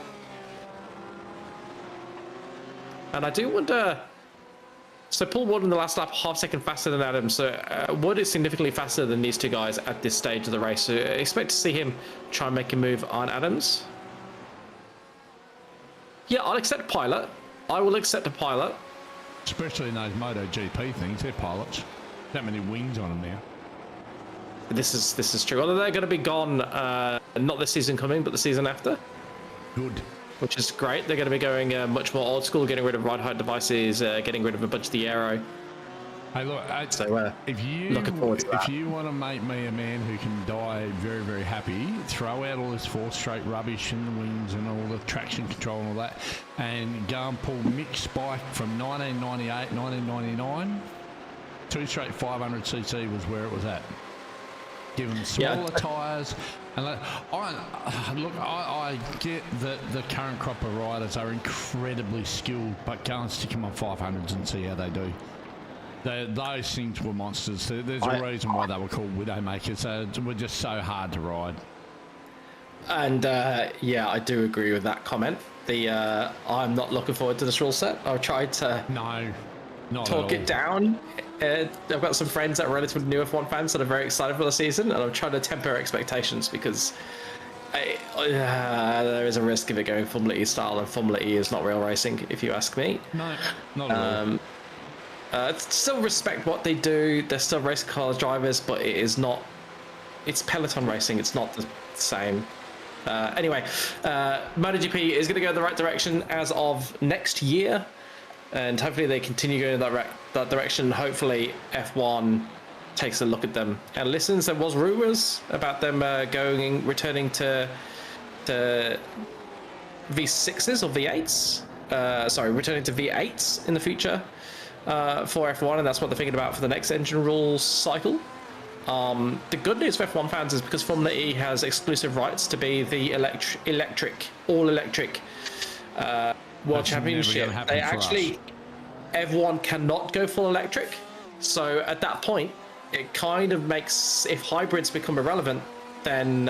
And I do wonder, so Paul Wood in the last lap, half second faster than Adams, so Wood is significantly faster than these 2 guys at this stage of the race, so I expect to see him try and make a move on Adams. Yeah, I'll accept pilot. I will accept a pilot. Especially in those MotoGP things, they're pilots. That many wings on them now. This is true. Although they're going to be gone, not this season coming, but the season after. Good. Which is great. They're going to be going much more old school, getting rid of ride height devices, getting rid of a bunch of the aero. Hey, look, if you want to make me a man who can die very, very happy, throw out all this 4-straight rubbish and the wings and all the traction control and all that, and go and pull Mick's bike from 1998, 1999, 2-straight 500cc was where it was at. Give them smaller tyres. And I get that the current crop of riders are incredibly skilled, but go and stick them on 500s and see how they do. Those things were monsters. There's a reason why they were called Widowmakers. They were just so hard to ride. And yeah, I do agree with that comment. I'm not looking forward to this rule set. I've tried to talk it down. I've got some friends that are relatively new F1 fans that are very excited for the season, and I'm trying to temper expectations because there is a risk of it going Formula E style, and Formula E is not real racing, if you ask me. No, not at all. Still respect what they do. They're still race car drivers, but it is not. It's peloton racing. It's not the same. Anyway, MotoGP is going to go in the right direction as of next year, and hopefully they continue going in that direction. Hopefully F1 takes a look at them and listens. There was rumors about them returning to V6s or V8s. Sorry, returning to V8s in the future for F1, and that's what they're thinking about for the next engine rules cycle. The good news for F1 fans is because Formula E has exclusive rights to be the all-electric World Championship. They actually, everyone cannot go full electric. So at that point, it kind of makes, if hybrids become irrelevant, then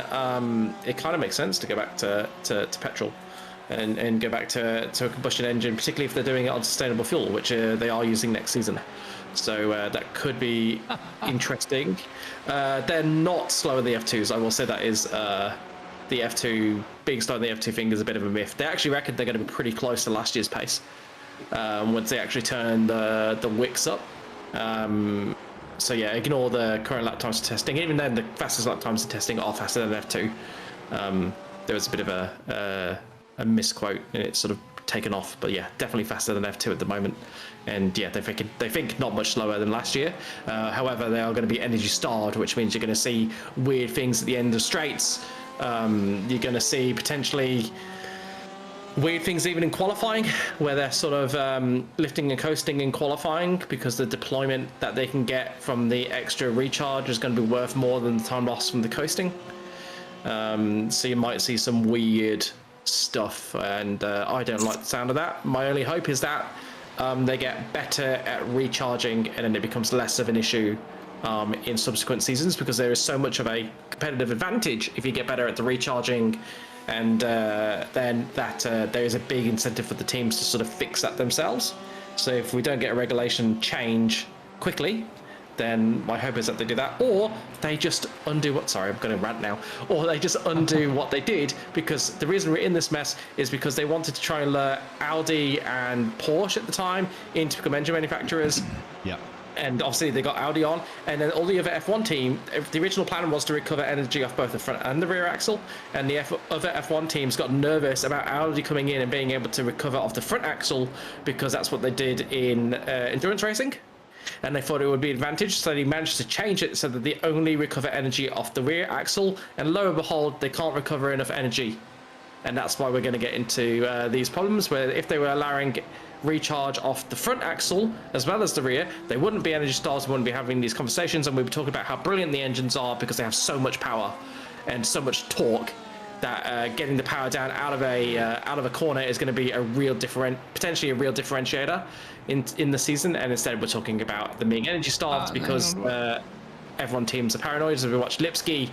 it kind of makes sense to go back to petrol and go back to a combustion engine, particularly if they're doing it on sustainable fuel, which they are using next season. So that could be interesting. They're not slower than the F2s. I will say that is the F2, being slow in the F2 thing is a bit of a myth. They actually reckon they're going to be pretty close to last year's pace once they actually turn the wicks up. So yeah, ignore the current lap times of testing. Even then, the fastest lap times of testing are faster than F2. There was a bit of a misquote, and it's sort of taken off, but yeah, definitely faster than F2 at the moment. And yeah, they think not much slower than last year. However, they are going to be energy starved, which means you're going to see weird things at the end of straights. You're going to see potentially weird things even in qualifying, where they're sort of lifting and coasting in qualifying because the deployment that they can get from the extra recharge is going to be worth more than the time lost from the coasting. So you might see some weird stuff, and I don't like the sound of that. My only hope is that they get better at recharging, and then it becomes less of an issue in subsequent seasons, because there is so much of a competitive advantage if you get better at the recharging, and then that there is a big incentive for the teams to sort of fix that themselves. So if we don't get a regulation change quickly, then my hope is that they do that, or they just undo what, sorry, I'm going to rant now, or they just undo what they did, because the reason we're in this mess is because they wanted to try and lure Audi and Porsche at the time in to become engine manufacturers. Yeah. And obviously they got Audi on, and then all the other F1 team, the original plan was to recover energy off both the front and the rear axle, and the other F1 teams got nervous about Audi coming in and being able to recover off the front axle, because that's what they did in endurance racing. And they thought it would be an advantage, so they managed to change it so that they only recover energy off the rear axle, and lo and behold, they can't recover enough energy. And that's why we're going to get into these problems, where if they were allowing recharge off the front axle as well as the rear, they wouldn't be energy stars, wouldn't be having these conversations, and we'd be talking about how brilliant the engines are because they have so much power and so much torque that getting the power down out of a corner is going to be a real potentially a real differentiator in the season. And instead we're talking about them being energy starved because everyone teams are paranoid. As we watched Lipski,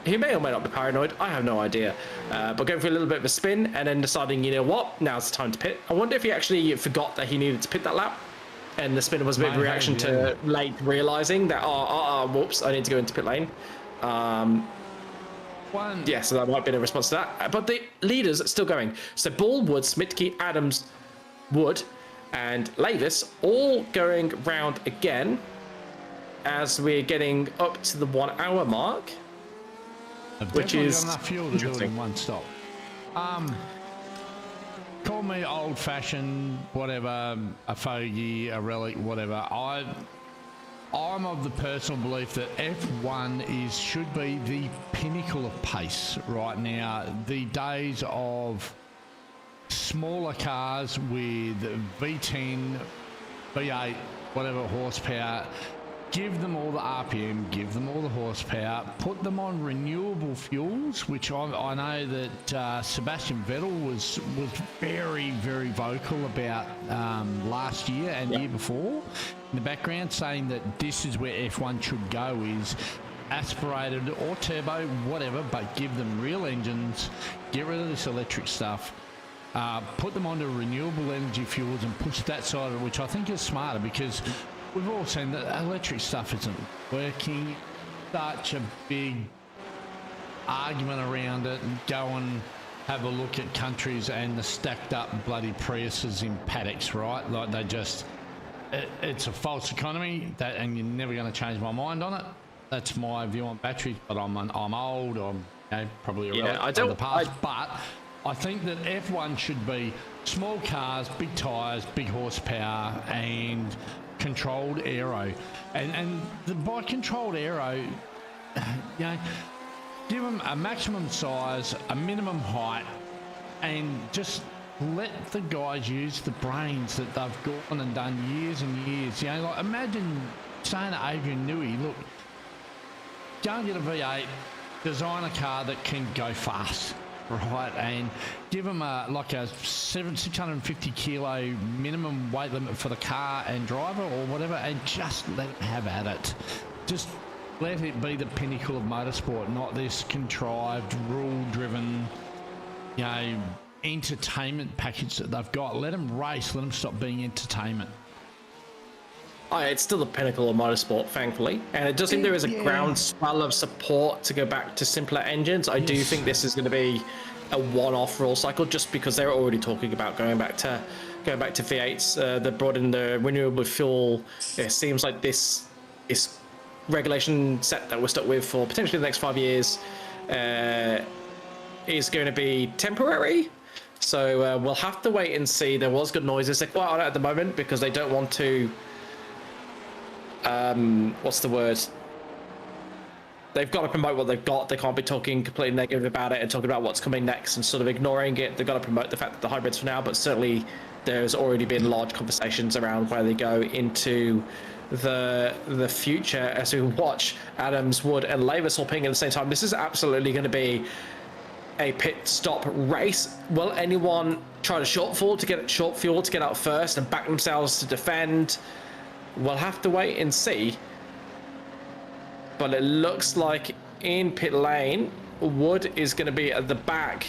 he may or may not be paranoid, I have no idea, but going for a little bit of a spin and then deciding, you know what, now's the time to pit. I wonder if he actually forgot that he needed to pit that lap, and the spinner was a bit of a reaction to late realizing that whoops, I need to go into pit lane. Yeah, so that might have been a response to that. But the leaders are still going. So Ball, Wood, Smitke, Adams, Wood, and Lavis all going round again as we're getting up to the 1 hour mark, which is got enough fuel to do it in one stop. Call me old-fashioned, whatever, a fogey, a relic, whatever. I'm of the personal belief that F1 should be the pinnacle of pace right now. The days of smaller cars with V10, V8, whatever horsepower, give them all the RPM, give them all the horsepower, put them on renewable fuels, which I know that Sebastian Vettel was very, very vocal about last year and year before in the background, saying that this is where F1 should go, is aspirated or turbo, whatever, but give them real engines, get rid of this electric stuff, put them onto renewable energy fuels and push that side of it, which I think is smarter, because we've all seen that electric stuff isn't working. Such a big argument around it. And go and have a look at countries and the stacked up bloody Priuses in paddocks, right? Like they just, it's a false economy, and you're never going to change my mind on it. That's my view on batteries, but I'm old, I'm probably Yeah, irrelevant I of don't- the past. But I think that F1 should be small cars, big tyres, big horsepower, and controlled aero. And by controlled aero, give them a maximum size, a minimum height, and just let the guys use the brains that they've gone and done years and years. Like imagine saying to Adrian Newey, look, go and get a V8, design a car that can go fast, right? And give them a 650 kilo minimum weight limit for the car and driver or whatever, and just let it have at it. Just let it be the pinnacle of motorsport, not this contrived, rule-driven, entertainment package that they've got. Let them race. Let them stop being entertainment. Oh, it's still the pinnacle of motorsport, thankfully, and it does seem there is a groundswell of support to go back to simpler engines. I do think this is going to be a one-off rule cycle, just because they're already talking about going back to V8s. They brought in the renewable fuel. It seems like this regulation set that we're stuck with for potentially the next 5 years is going to be temporary. So we'll have to wait and see. There was good noises. They're quite on it at the moment because they don't want to. What's the word? They've got to promote what they've got. They can't be talking completely negative about it and talking about what's coming next and sort of ignoring it. They've got to promote the fact that the hybrids for now, but certainly there's already been large conversations around where they go into the future as we watch Adams, Wood, and Lavis all ping at the same time. This is absolutely going to be a pit stop race. Will anyone try to short fuel to get out first and back themselves to defend? We'll have to wait and see. But it looks like in pit lane, Wood is going to be at the back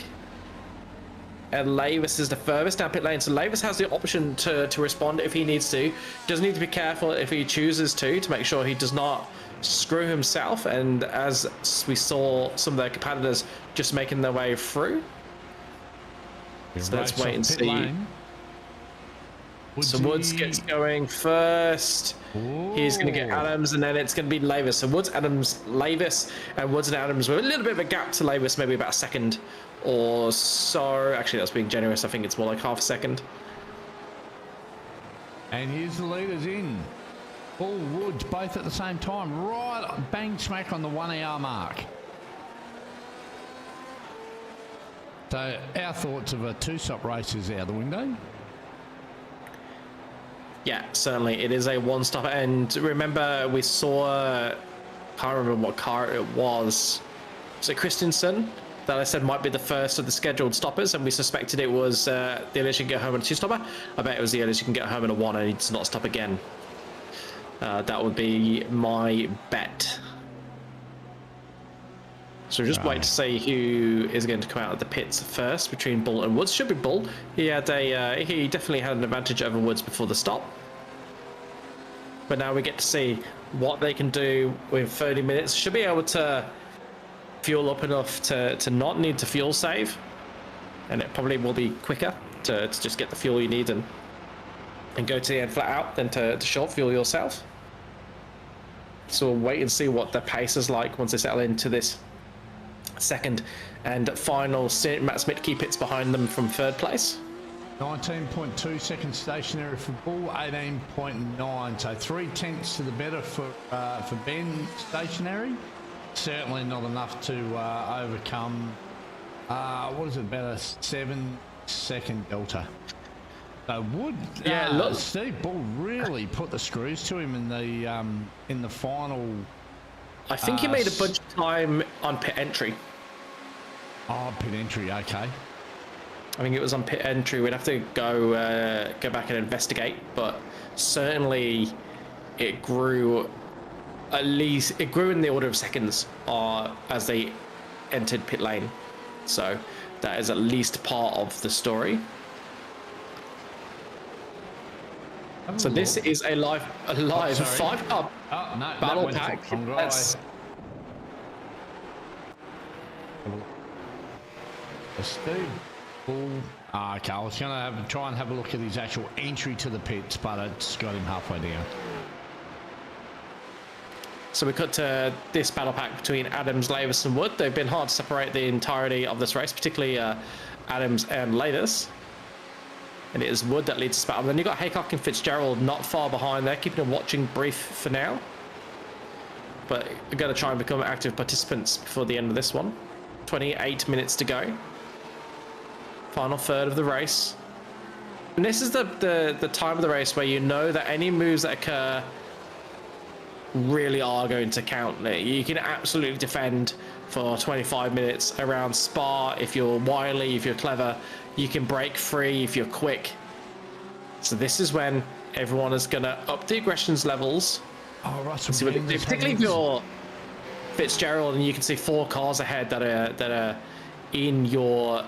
and Lavis is the furthest down pit lane. So Lavis has the option to respond if he needs to. Does need to be careful if he chooses to make sure he does not screw himself. And as we saw some of their competitors just making their way through. So let's wait and see. So Woods gets going first. Ooh. He's going to get Adams, and then it's going to be Lavis. So Woods, Adams, Lavis, and Woods and Adams with a little bit of a gap to Lavis, maybe about a second or so. Actually, that's being generous. I think it's more like half a second. And here's the leaders in. All Woods both at the same time. Right bang smack on the 1 hour mark. So our thoughts of a two-stop race is out the window. Yeah, certainly. It is a one-stop. And remember, we saw, can't remember what car it was. Was it Christensen that I said might be the first of the scheduled stoppers? And we suspected it was the earliest you can get home in a two-stopper. I bet it was the earliest you can get home in a one and he does not stop again. That would be my bet. So we'll just wait to see who is going to come out of the pits first between Bull and Woods. Should be Bull. He had he definitely had an advantage over Woods before the stop. But now we get to see what they can do with 30 minutes. Should be able to fuel up enough to not need to fuel save. And it probably will be quicker to just get the fuel you need and go to the end flat out than to short fuel yourself. So we'll wait and see what the pace is like once they settle into this second and final. Matt Smith keeps behind them from third place. 19.2 seconds stationary for Bull, 18.9. So 3/10 to the better for Ben stationary. Certainly not enough to overcome. What is it? About a 7-second delta. So Wood, Steve Bull really put the screws to him in the final. I think he made a bunch of time on pit entry. Oh, pit entry, okay. I think it was on pit entry. We'd have to go back and investigate, but certainly it grew. At least it grew in the order of seconds as they entered pit lane. So that is at least part of the story. So this is a live 5-car battle pack. Steve Bull. Okay, I was going to try and have a look at his actual entry to the pits, but it's got him halfway down. So we cut to this battle pack between Adams, Lavis and Wood. They've been hard to separate the entirety of this race, particularly Adams and Lavis. And it is Wood that leads the battle. And then you've got Haycock and Fitzgerald not far behind there, keeping a watching brief for now. But we're going to try and become active participants before the end of this one. 28 minutes to go. Final third of the race. And this is the time of the race where you know that any moves that occur really are going to count. You can absolutely defend for 25 minutes around Spa if you're wily, if you're clever. You can break free if you're quick. So this is when everyone is going to up the aggressions levels. Oh, Russell, see what they do, particularly if you're Fitzgerald and you can see 4 cars ahead that are in your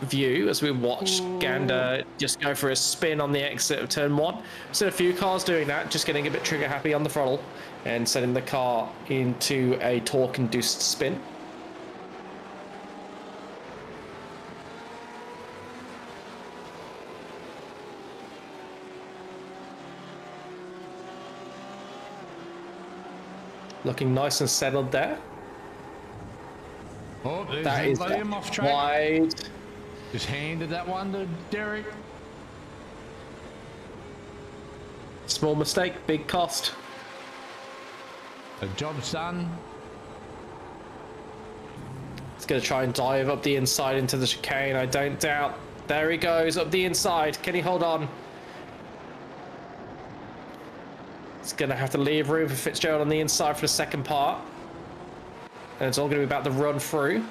view as we watch Gander just go for a spin on the exit of turn 1. So a few cars doing that, just getting a bit trigger happy on the throttle and sending the car into a torque induced spin. Looking nice and settled there. Oh, that is Liam off track. Wide. Just handed that one to Derek. Small mistake, big cost. The job's done. He's going to try and dive up the inside into the chicane, I don't doubt. There he goes, up the inside. Can he hold on? He's going to have to leave room for Fitzgerald on the inside for the second part. And it's all going to be about the run through.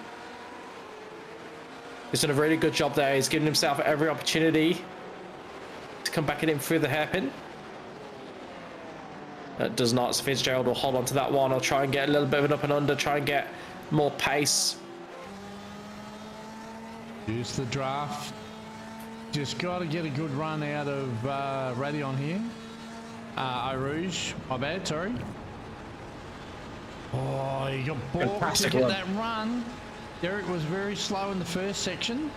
He's done a really good job there. He's given himself every opportunity to come back at him through the hairpin. That does not. So Fitzgerald will hold on to that one. I'll try and get a little bit of an up and under, try and get more pace. Use the draft. Just got to get a good run out of Radion here. Rouge, my bad, sorry. Oh, he got balked to get that run. Derek was very slow in the first section.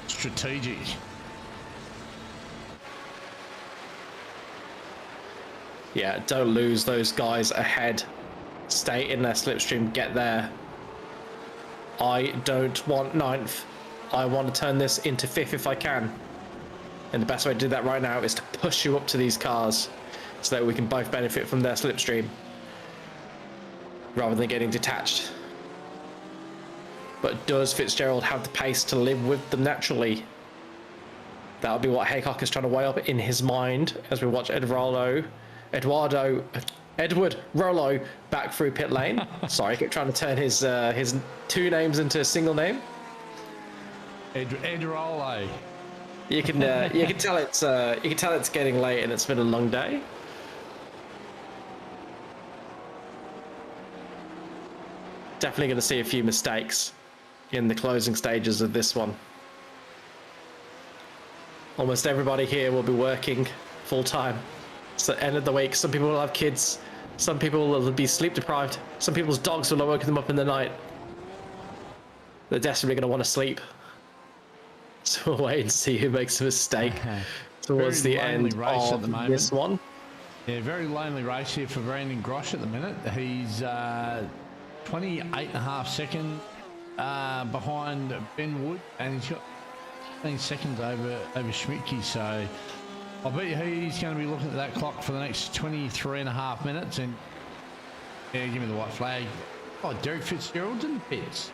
Strategic. Yeah, don't lose those guys ahead. Stay in their slipstream, get there. I don't want 9th. I want to turn this into 5th if I can. And the best way to do that right now is to push you up to these cars so that we can both benefit from their slipstream rather than getting detached. But does Fitzgerald have the pace to live with them naturally? That'll be what Haycock is trying to weigh up in his mind as we watch Edward Rollo back through pit lane. Sorry, I keep trying to turn his 2 names into a single name. Ed Rollo. You can tell it's getting late and it's been a long day. Definitely going to see a few mistakes in the closing stages of this one. Almost everybody here will be working full time. It's the end of the week. Some people will have kids. Some people will be sleep deprived. Some people's dogs will have woken them up in the night. They're desperately going to want to sleep. So we'll wait and see who makes a mistake towards the end of this one. Yeah, very lonely race here for Brandon Grosh at the minute. He's 28.5 seconds behind Ben Wood, and he's got 15 seconds over Schmidtke. So I bet you he's going to be looking at that clock for the next 23.5 minutes. And yeah, give me the white flag. Oh, Derek Fitzgerald's in the pits.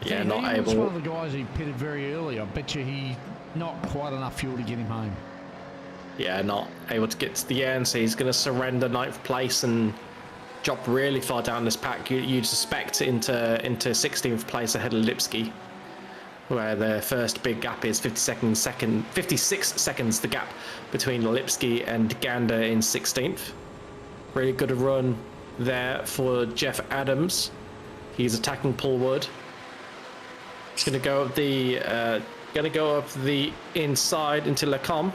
Yeah, not he able. was one of the guys he pitted very early. I bet you he not quite enough fuel to get him home. Yeah, not able to get to the end, so he's going to surrender 9th place and drop really far down this pack. You'd suspect into 16th place ahead of Lipski, where the first big gap is 56 seconds. The gap between Lipski and Gander in 16th. Really good run there for Jeff Adams. He's attacking Paul Wood. He's going to go up the inside into Lacombe.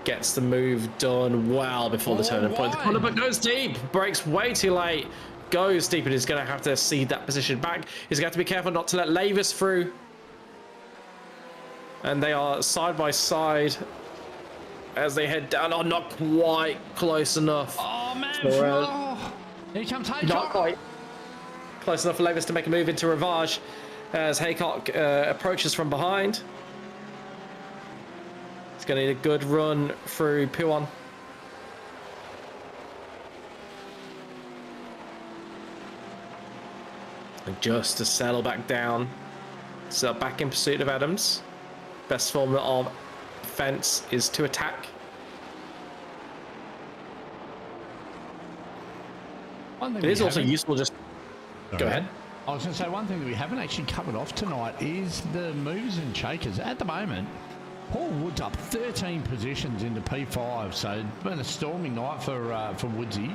Gets the move done well before the turning point. The corner, but goes deep. Brakes way too late. Goes deep, and he's going to have to cede that position back. He's going to have to be careful not to let Lavis through. And they are side by side. as they head down. Oh, not quite close enough. Oh, man. For, Here comes not Haycock. quite close enough for Levis to make a move into Ravage as Haycock approaches from behind. He's going to need a good run through Puon. And just to settle back down. So back in pursuit of Adams. Best form of defense is to attack. It is also useful just... Go ahead. I was going to say, one thing that we haven't actually covered off tonight is the movers and shakers. At the moment, Paul Wood's up 13 positions into P5, so it's been a stormy night for Woodsy.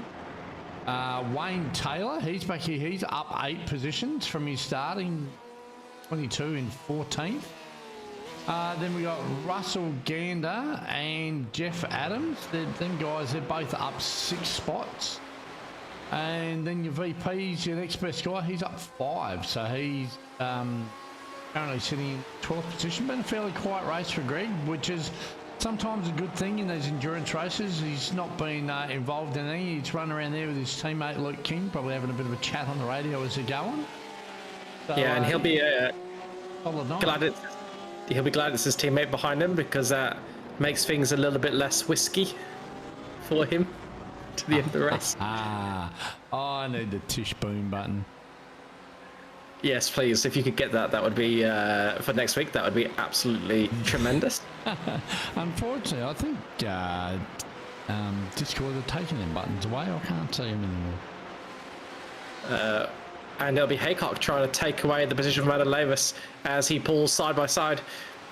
Wayne Taylor, he's back here. He's up 8 positions from his starting 22 in 14th. Then we got Russell Gander and Jeff Adams. Them guys, they're both up 6 spots. And then your VP's your next best guy. He's up 5, so he's currently sitting in 12th position. Been a fairly quiet race for Greg, which is sometimes a good thing in these endurance races. He's not been involved in any. He's running around there with his teammate Luke King, probably having a bit of a chat on the radio as they're going. So, yeah, and he'll be glad he'll be glad it's his teammate behind him, because that makes things a little bit less whiskey for him to the end of the race. I need the Tish Boom button. Yes, please. If you could get that, that would be for next week. That would be absolutely tremendous. Unfortunately, I think Discord are taking them buttons away. I can't see them anymore. And it'll be Haycock trying to take away the position from Adam Levis as he pulls side by side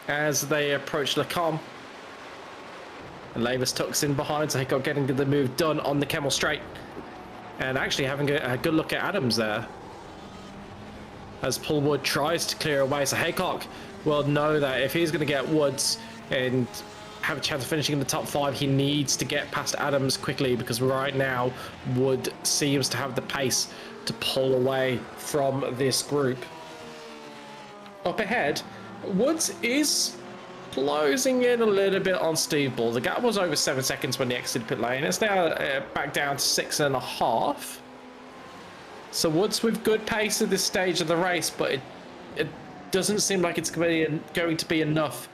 as they approach Lacombe. And Levis tucks in behind, so Haycock getting the move done on the Kemmel Straight. And actually having a good look at Adams there, as Paul Wood tries to clear away. So Haycock will know that if he's going to get Woods and have a chance of finishing in the top 5, he needs to get past Adams quickly, because right now Wood seems to have the pace to pull away from this group. Up ahead, Woods is closing in a little bit on Steve Ball. The gap was over 7 seconds when he exited pit lane. It's now back down to 6.5. So Woods with good pace at this stage of the race, but it doesn't seem like it's going to be enough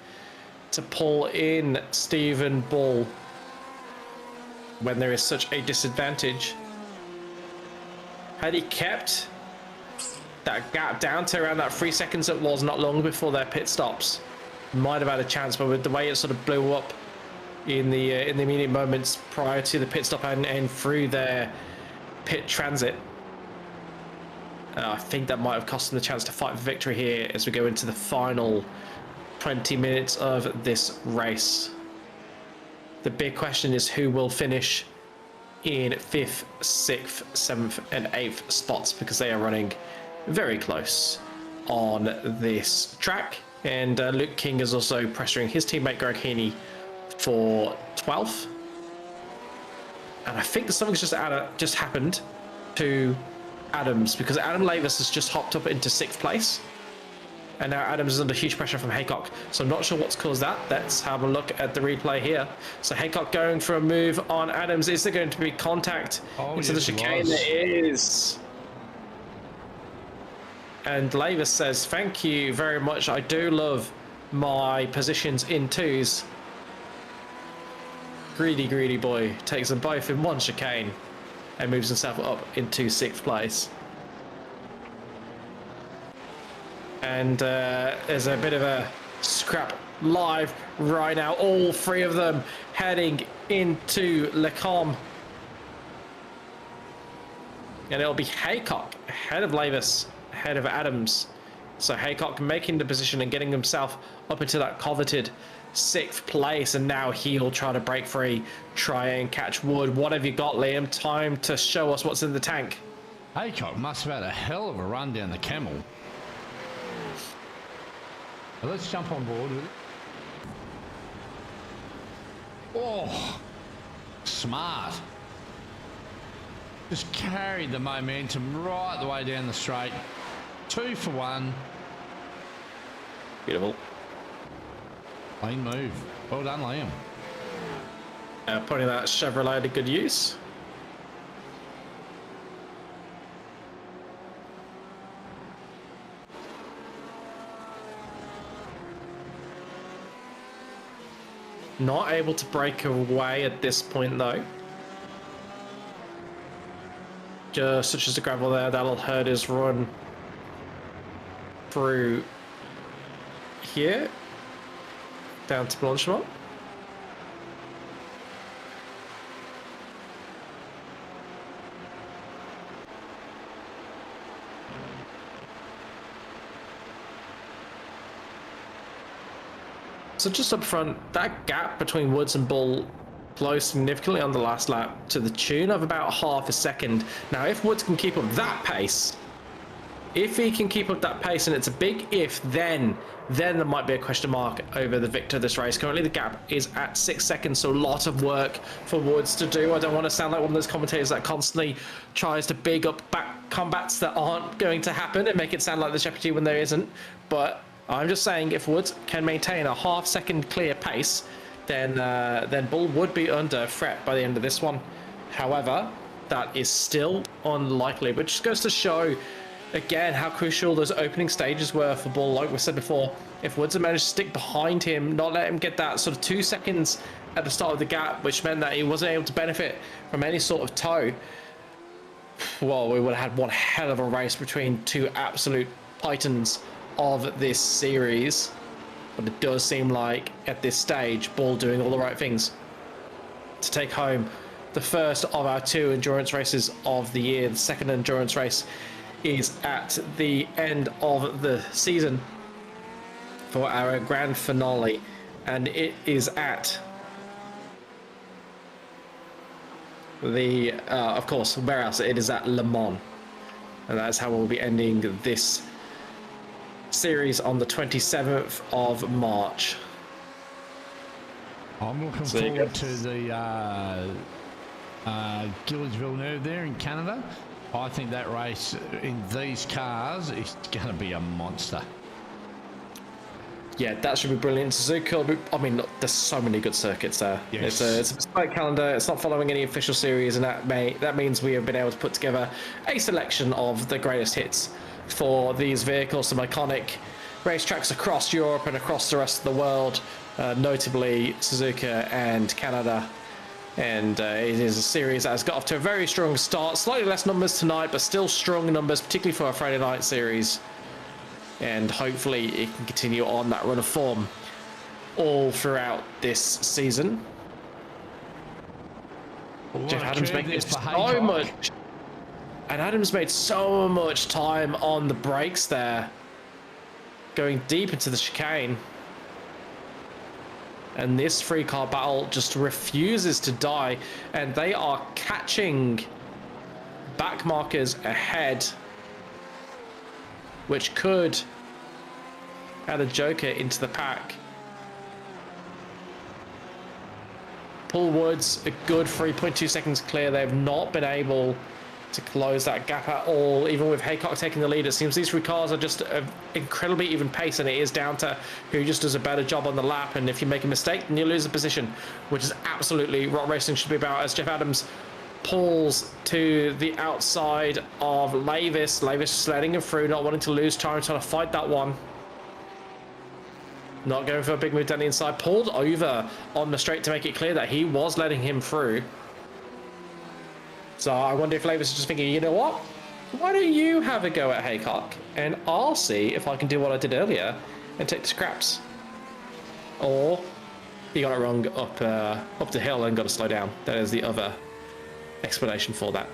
to pull in Stephen Ball when there is such a disadvantage. Had he kept that gap down to around that 3 seconds it was not long before their pit stops, might have had a chance, but with the way it sort of blew up in the immediate moments prior to the pit stop and through their pit transit, I think that might have cost them the chance to fight for victory here as we go into the final 20 minutes of this race. The big question is who will finish in 5th, 6th, 7th and 8th spots, because they are running very close on this track. And Luke King is also pressuring his teammate Greg Heaney for 12th. And I think something's just happened to Adams, because Adam Levis has just hopped up into 6th place, and now Adams is under huge pressure from Haycock, so I'm not sure what's caused that. Let's have a look at the replay here. So Haycock going for a move on Adams. Is there going to be contact into the chicane? There is. And Levis says, thank you very much, I do love my positions in 2s. Greedy boy takes them both in one chicane and moves himself up into 6th place. And there's a bit of a scrap live right now. All 3 of them heading into Lacombe. And it'll be Haycock ahead of Levis, ahead of Adams. So Haycock making the position and getting himself up into that coveted 6th place, and now he'll try to break free, try and catch Wood. What have you got, Liam? Time to show us what's in the tank. Haycock must have had a hell of a run down the Kemmel. Well, let's jump on board with it. Oh, smart. Just carried the momentum right the way down the straight. 2 for 1. Beautiful. Clean move. Well done, Liam. Putting that Chevrolet to good use. Not able to break away at this point though. Just such as the gravel there, that'll hurt his run through here down to Blanchemont. So just up front, that gap between Woods and Bull closed significantly on the last lap to the tune of about half a second. Now, if Woods can keep up that pace, if he can keep up that pace, and it's a big if, then there might be a question mark over the victor of this race. Currently, the gap is at 6 seconds, so a lot of work for Woods to do. I don't want to sound like one of those commentators that constantly tries to big up back combats that aren't going to happen and make it sound like there's jeopardy when there isn't, but I'm just saying, if Woods can maintain a half-second clear pace, then Bull would be under threat by the end of this one. However, that is still unlikely, but just goes to show, again, how crucial those opening stages were for Bull. Like we said before, if Woods had managed to stick behind him, not let him get that sort of 2 seconds at the start of the gap, which meant that he wasn't able to benefit from any sort of tow, well, we would have had one hell of a race between two absolute titans of this series. But it does seem like at this stage Bull doing all the right things to take home the first of our 2 endurance races of the year. The second endurance race is at the end of the season for our grand finale, and it is at the of course, where else? It is at Le Mans, and that's how we'll be ending this series on the 27th of March. I'm looking forward to the Gilles Villeneuve there in Canada. I think that race in these cars is going to be a monster. Yeah, that should be brilliant. Suzuka, I mean, look, there's so many good circuits there. Yes. It's a bespoke calendar. It's not following any official series, and that means we have been able to put together a selection of the greatest hits for these vehicles, some iconic racetracks across Europe and across the rest of the world, notably Suzuka and Canada. And it is a series that has got off to a very strong start. Slightly less numbers tonight, but still strong numbers, particularly for a Friday night series. And hopefully it can continue on that run of form all throughout this season. Jeff Adams making so much. And Adams made so much time on the brakes there, going deep into the chicane. And this 3-car battle just refuses to die, and they are catching back markers ahead, which could add a joker into the pack. Paul Woods, a good 3.2 seconds clear. They've not been able to close that gap at all, even with Haycock taking the lead. It seems these 3 cars are just an incredibly even pace, and it is down to who just does a better job on the lap. And if you make a mistake, then you lose the position, which is absolutely what racing should be about. As Jeff Adams pulls to the outside of Lavis just letting him through, not wanting to lose time, trying to fight that one. Not going for a big move down the inside, pulled over on the straight to make it clear that he was letting him through. So I wonder if Lavis is just thinking, you know what? Why don't you have a go at Haycock, and I'll see if I can do what I did earlier and take the scraps. Or he got it wrong up the hill and got to slow down. That is the other explanation for that.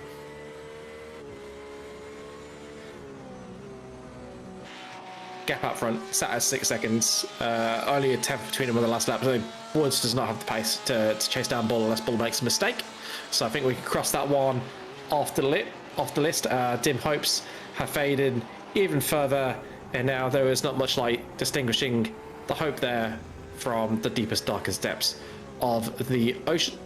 Gap up front, sat at 6 seconds. Only a tenth between him on the last lap. So Woods does not have the pace to chase down Bull unless Bull makes a mistake. So I think we can cross that one off the list. Dim hopes have faded even further, and now there is not much light distinguishing the hope there from the deepest, darkest depths of the ocean.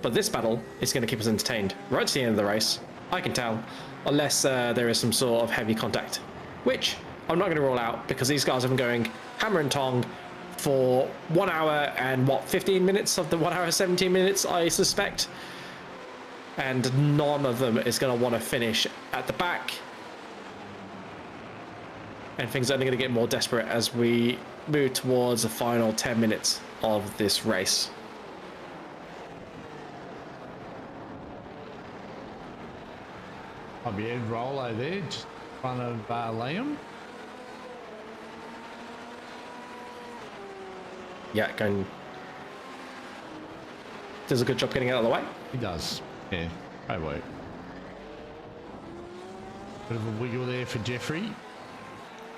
But this battle is going to keep us entertained right to the end of the race, I can tell, unless there is some sort of heavy contact, which I'm not going to rule out, because these guys have been going hammer and tong for 1 hour and 15 minutes of the 1 hour 17 minutes, I suspect. And none of them is going to want to finish at the back. And things are only going to get more desperate as we move towards the final 10 minutes of this race. I'll be Ed Rollo there, just in front of Liam. Yeah, does a good job getting out of the way. He does. Yeah, great work. Bit of a wiggle there for Jeffrey.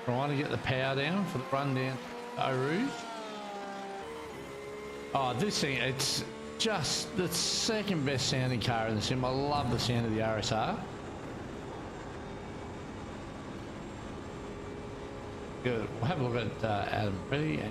Trying to get the power down for the run down to Eau Rouge. Oh, this thing, it's just the second best sounding car in the sim. I love the sound of the RSR. Good. We'll have a look at Adam. Ready?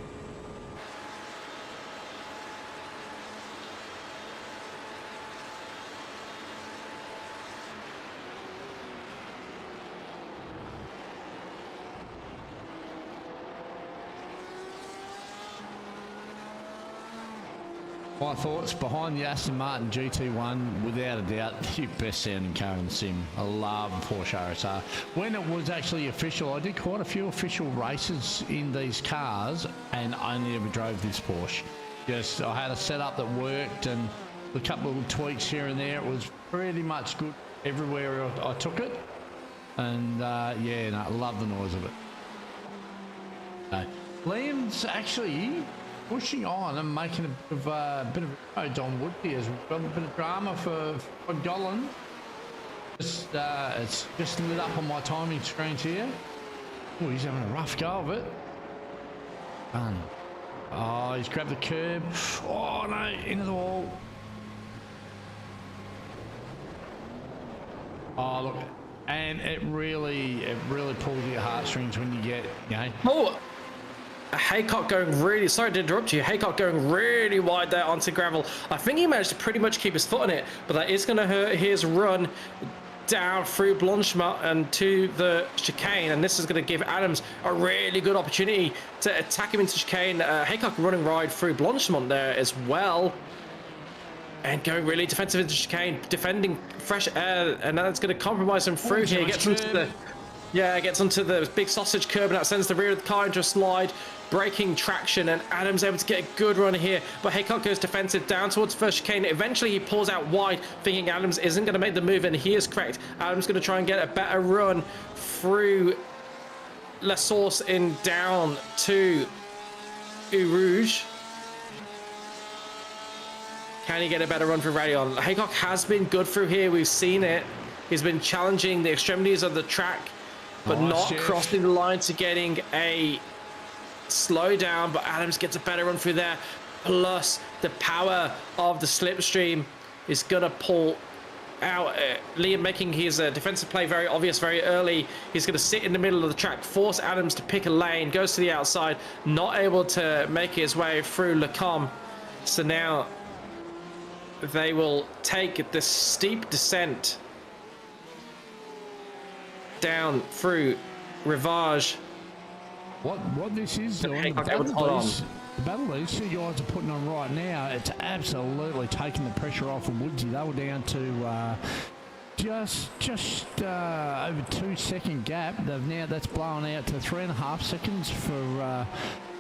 My thoughts behind the Aston Martin GT1, without a doubt, the best sounding car in the sim. I love Porsche RSR. When it was actually official, I did quite a few official races in these cars and only ever drove this Porsche. Just, I had a setup that worked and a couple of tweaks here and there. It was pretty much good everywhere I took it. And yeah, no, I love the noise of it. Liam's actually pushing on and making a bit of a Don Woodby as we've got a bit of drama for Golan. Just, it's just lit up on my timing screens here. Oh, he's having a rough go of it. Done. Oh, he's grabbed the curb. Oh no, into the wall. Oh look, and it really pulls your heartstrings when you get, you know. Oh, Haycock going really, sorry to interrupt you, Haycock going really wide there onto gravel. I think he managed to pretty much keep his foot on it, but that is going to hurt his run down through Blanchemont and to the chicane, and this is going to give Adams a really good opportunity to attack him into chicane. Haycock running right through Blanchemont there as well, and going really defensive into chicane, defending fresh air, and that's going to compromise him through here. Gets onto the big sausage curb, and that sends the rear of the car into a slide, breaking traction, and Adams able to get a good run here, but Haycock goes defensive down towards first chicane. Eventually he pulls out wide, thinking Adams isn't going to make the move, and he is correct. Adams going to try and get a better run through La Source in down to Eau Rouge. Can he get a better run for Radion? Haycock has been good through here, we've seen it. He's been challenging the extremities of the track, but not crossing the line to getting a slowdown. But Adams gets a better run through there. Plus, the power of the slipstream is going to pull out Liam, making his defensive play very obvious very early. He's going to sit in the middle of the track, force Adams to pick a lane, goes to the outside, not able to make his way through Lecombe. So now they will take this steep descent down through Rivage. What this is doing, the battle these two guys are putting on right now, it's absolutely taking the pressure off of Woodsy. They were down to just over 2 second gap. That's blown out to 3.5 seconds for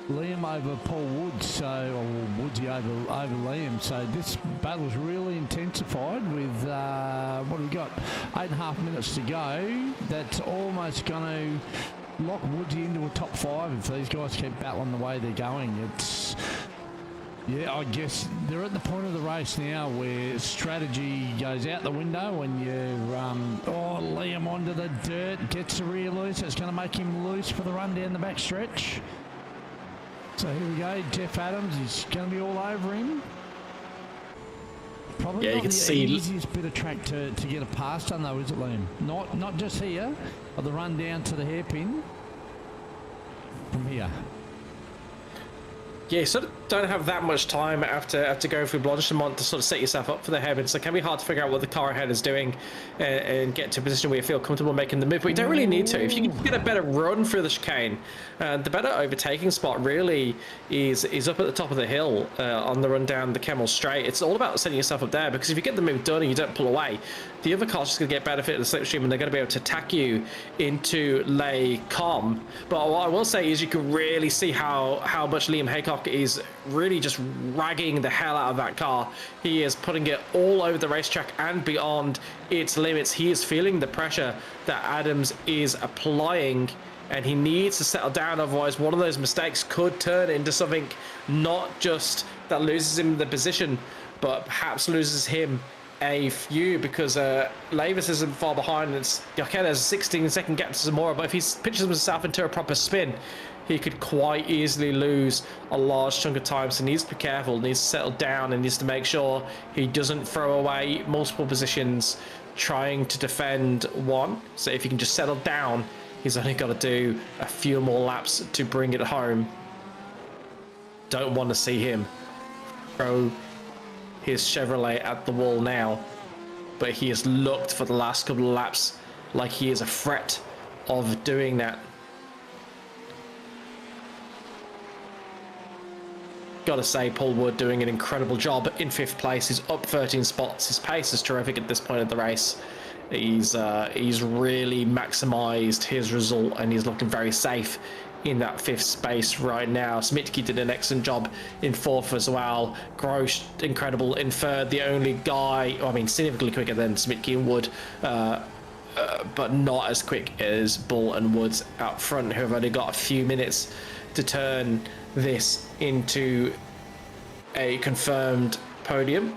Liam over Paul Woods, or Woodsy over Liam. So this battle's really intensified with what have we got? 8.5 minutes to go. That's almost going to lock Woodsy into a top 5 if these guys keep battling the way they're going. It's, yeah, I guess they're at the point of the race now where strategy goes out the window when you Liam onto the dirt, gets the rear loose. It's going to make him loose for the run down the back stretch. So here we go, Jeff Adams is going to be all over him. Probably not the easiest bit of track to get a pass done though, is it, Liam? Not just here, but the run down to the hairpin from here. Yeah, you sort of don't have that much time after going through Blanchimont to sort of set yourself up for the hairpin, so it can be hard to figure out what the car ahead is doing and get to a position where you feel comfortable making the move, but you don't really need to. If you can get a better run through the chicane, the better overtaking spot really is up at the top of the hill on the run down the Kemmel Straight. It's all about setting yourself up there, because if you get the move done and you don't pull away, the other car's just going to get benefit of the slipstream and they're going to be able to attack you into Les Combes. But what I will say is you can really see how much Liam Haycock is really just ragging the hell out of that car. He is putting it all over the racetrack and beyond its limits. He is feeling the pressure that Adams is applying, and he needs to settle down, otherwise one of those mistakes could turn into something not just that loses him the position, but perhaps loses him a few, because Lavis isn't far behind. It's there's a 16-second gap to Zamora, but if he pitches himself into a proper spin, he could quite easily lose a large chunk of time. So he needs to be careful, needs to settle down, and needs to make sure he doesn't throw away multiple positions trying to defend one. So if he can just settle down, he's only got to do a few more laps to bring it home. Don't want to see him throw his Chevrolet at the wall now, but he has looked for the last couple of laps like he is a threat of doing that. Gotta say, Paul Wood doing an incredible job in 5th place. He's up 13 spots. His pace is terrific at this point of the race. He's really maximized his result, and he's looking very safe in that 5th space right now. Smitke did an excellent job in 4th as well. Grosch, incredible in 3rd. The only guy, I mean, significantly quicker than Smitke and Wood, but not as quick as Bull and Woods out front, who have only got a few minutes to turn this into a confirmed podium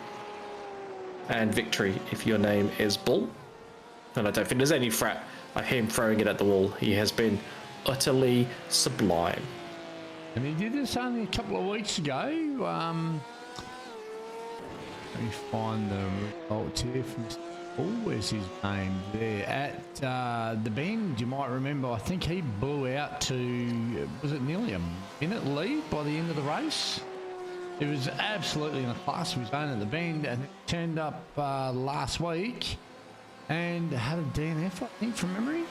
and victory if your name is Bull. And I don't think there's any threat of him throwing it at the wall. He has been utterly sublime. And he did this only a couple of weeks ago. Let me find the results here from... Oh, where's his name there? At the Bend, you might remember, I think he blew out to, was it nearly a minute lead by the end of the race? It was absolutely in a class of his own at the Bend, and it turned up last week and had a DNF, I think, from memory.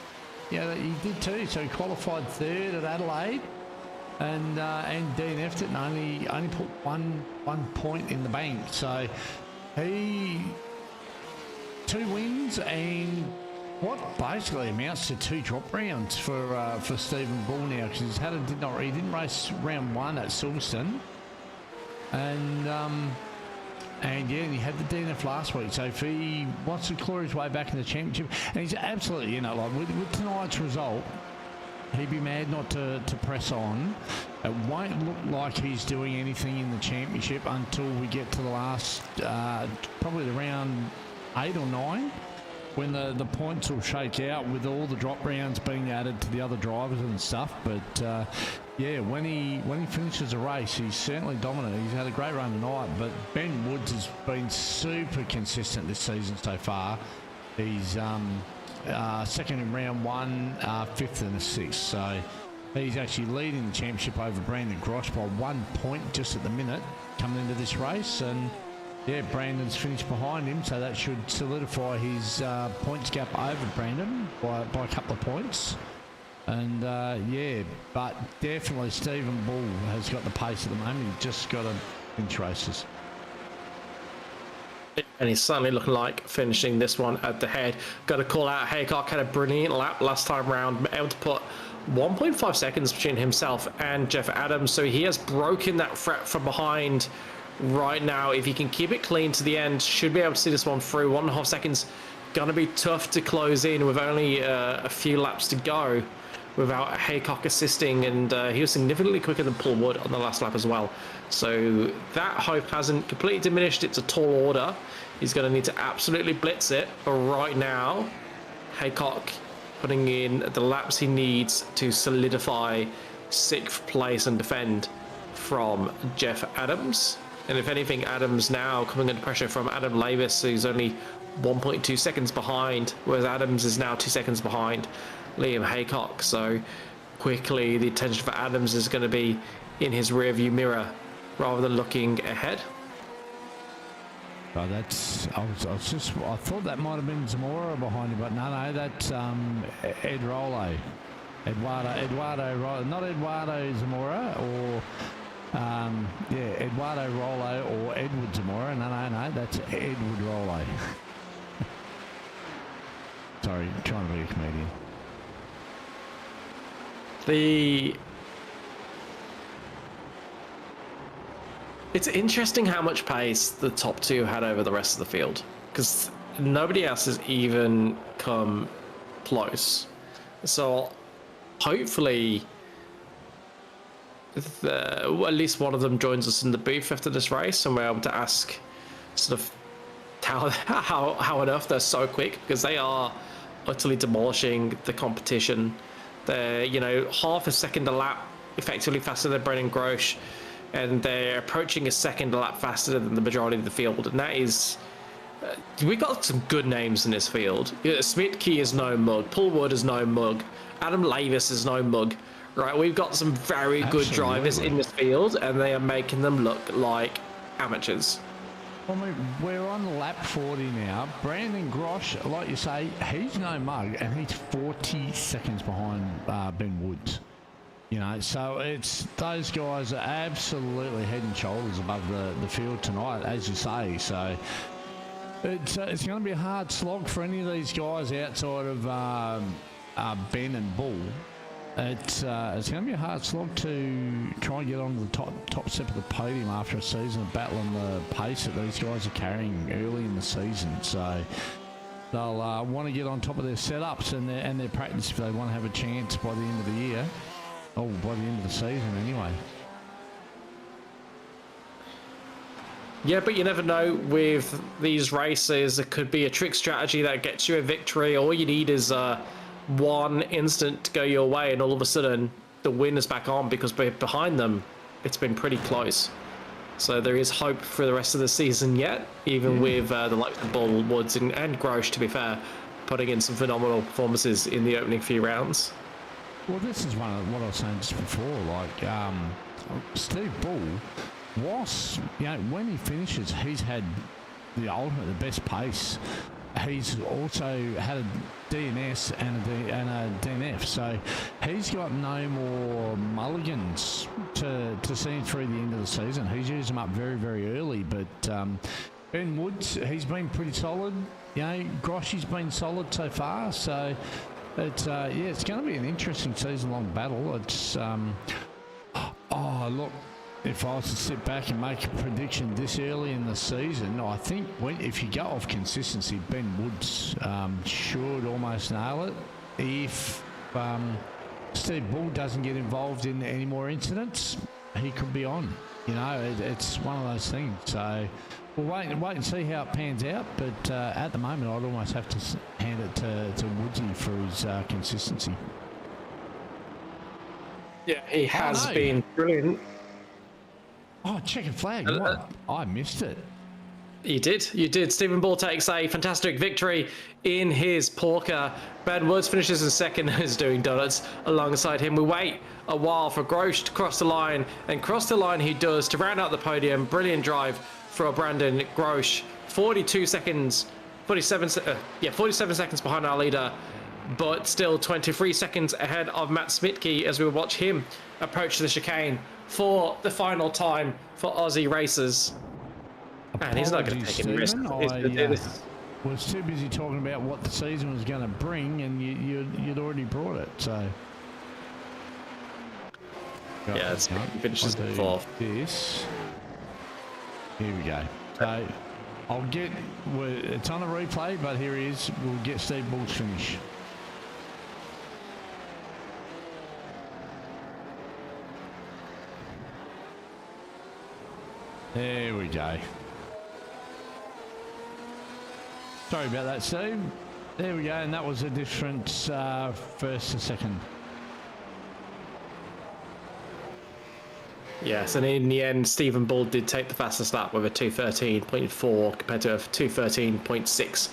Yeah, he did too. So he qualified 3rd at Adelaide and DNF'd it, and only put one point in the bank. So he... 2 wins and what basically amounts to 2 drop rounds for Stephen Bull now, because he didn't race round 1 at Silverstone, and yeah, he had the DNF last week. So if he wants to claw his way back in the championship, and he's absolutely, you know, like with tonight's result, he'd be mad not to press on. It won't look like he's doing anything in the championship until we get to the last, probably the round 8 or 9, when the points will shake out with all the drop rounds being added to the other drivers and stuff. But yeah, when he finishes a race, he's certainly dominant. He's had a great run tonight, but Ben Woods has been super consistent this season so far. He's 2nd in round 1, 5th in the 6th. So he's actually leading the championship over Brandon Grosch by 1 point just at the minute coming into this race. And yeah, Brandon's finished behind him, so that should solidify his points gap over Brandon by a couple of points. And yeah, but definitely Stephen Bull has got the pace at the moment. He's just got to finish races. And he's certainly looking like finishing this one at the head. Got to call out Haycock, had a brilliant lap last time round, able to put 1.5 seconds between himself and Jeff Adams. So he has broken that threat from behind right now. If he can keep it clean to the end, should be able to see this one through. 1.5 seconds, gonna be tough to close in with only a few laps to go without Haycock assisting, and he was significantly quicker than Paul Wood on the last lap as well. So that hope hasn't completely diminished. It's a tall order. He's going to need to absolutely blitz it, but right now Haycock putting in the laps he needs to solidify 6th place and defend from Jeff Adams. And if anything, Adams now coming under pressure from Adam Lavis, who's only 1.2 seconds behind, whereas Adams is now 2 seconds behind Liam Haycock. So quickly the attention for Adams is going to be in his rearview mirror rather than looking ahead. Oh, that's. I thought that might have been Zamora behind you, but no, that's Ed Rollo. Eduardo, not Eduardo Zamora or Eduardo Rollo or Edward Zamora. No, that's Edward Rollo. Sorry, trying to be a comedian. It's interesting how much pace the top two had over the rest of the field, because nobody else has even come close. So hopefully at least one of them joins us in the booth after this race, and we're able to ask sort of how on earth they're so quick, because they are utterly demolishing the competition. They're, half a second a lap effectively faster than Brennan Grosch, and they're approaching a second a lap faster than the majority of the field. And that is, we got some good names in this field. Smitke is no mug, Paul Wood is no mug, Adam Lavis is no mug, right? We've got some very good drivers in this field, and they are making them look like amateurs. Well, we're on lap 40 now. Brandon Grosch, like you say, he's no mug, and he's 40 seconds behind Ben Woods. So it's those guys are absolutely head and shoulders above the field tonight, as you say. So it's going to be a hard slog for any of these guys outside of Ben and Bull. It's going to be a hard slog to try and get on the top step of the podium after a season of battling the pace that these guys are carrying early in the season. So they'll want to get on top of their setups and their practice if they want to have a chance by the end of the year. Oh, by the end of the season, anyway. Yeah, but you never know with these races. It could be a trick strategy that gets you a victory. All you need is one instant to go your way, and all of a sudden the win is back on, because behind them it's been pretty close. So there is hope for the rest of the season yet, even with the likes of Bull, Woods and Grosch, to be fair, putting in some phenomenal performances in the opening few rounds. Well, this is one of what I was saying just before. Like Steve Bull, whilst when he finishes, he's had the best pace. He's also had a DNS and a DNF, so he's got no more mulligans to see him through the end of the season. He's used them up very, very early, but Ben Woods, he's been pretty solid. Groshy's been solid so far, so it's it's going to be an interesting season-long battle. It's look, if I was to sit back and make a prediction this early in the season, I think if you go off consistency, Ben Woods should almost nail it. If Steve Bull doesn't get involved in any more incidents, he could be on. It's one of those things. So we'll wait and see how it pans out. But at the moment, I'd almost have to hand it to Woodsy for his consistency. Yeah, he has been brilliant. Oh, checkered flag. What? I missed it. You did. Stephen Bull takes a fantastic victory in his Porker. Ben Woods finishes in second, is doing donuts alongside him. We wait a while for Grosch to cross the line, and cross the line he does to round out the podium. Brilliant drive for Brandon Grosch. 47 seconds behind our leader, but still 23 seconds ahead of Matt Smitke as we watch him approach the chicane for the final time for Aussie racers. And he's not going to take any risk. I was too busy talking about what the season was going to bring, and you'd already brought it. So yeah, it's finishes in fourth. This. Here we go. So it's on a replay, but here he is. We'll get Steve Bull's finish. There we go. Sorry about that, Steve. There we go, and that was a difference first to second. Yes, and in the end, Stephen Bull did take the fastest lap with a 2:13.4 compared to a 2:13.6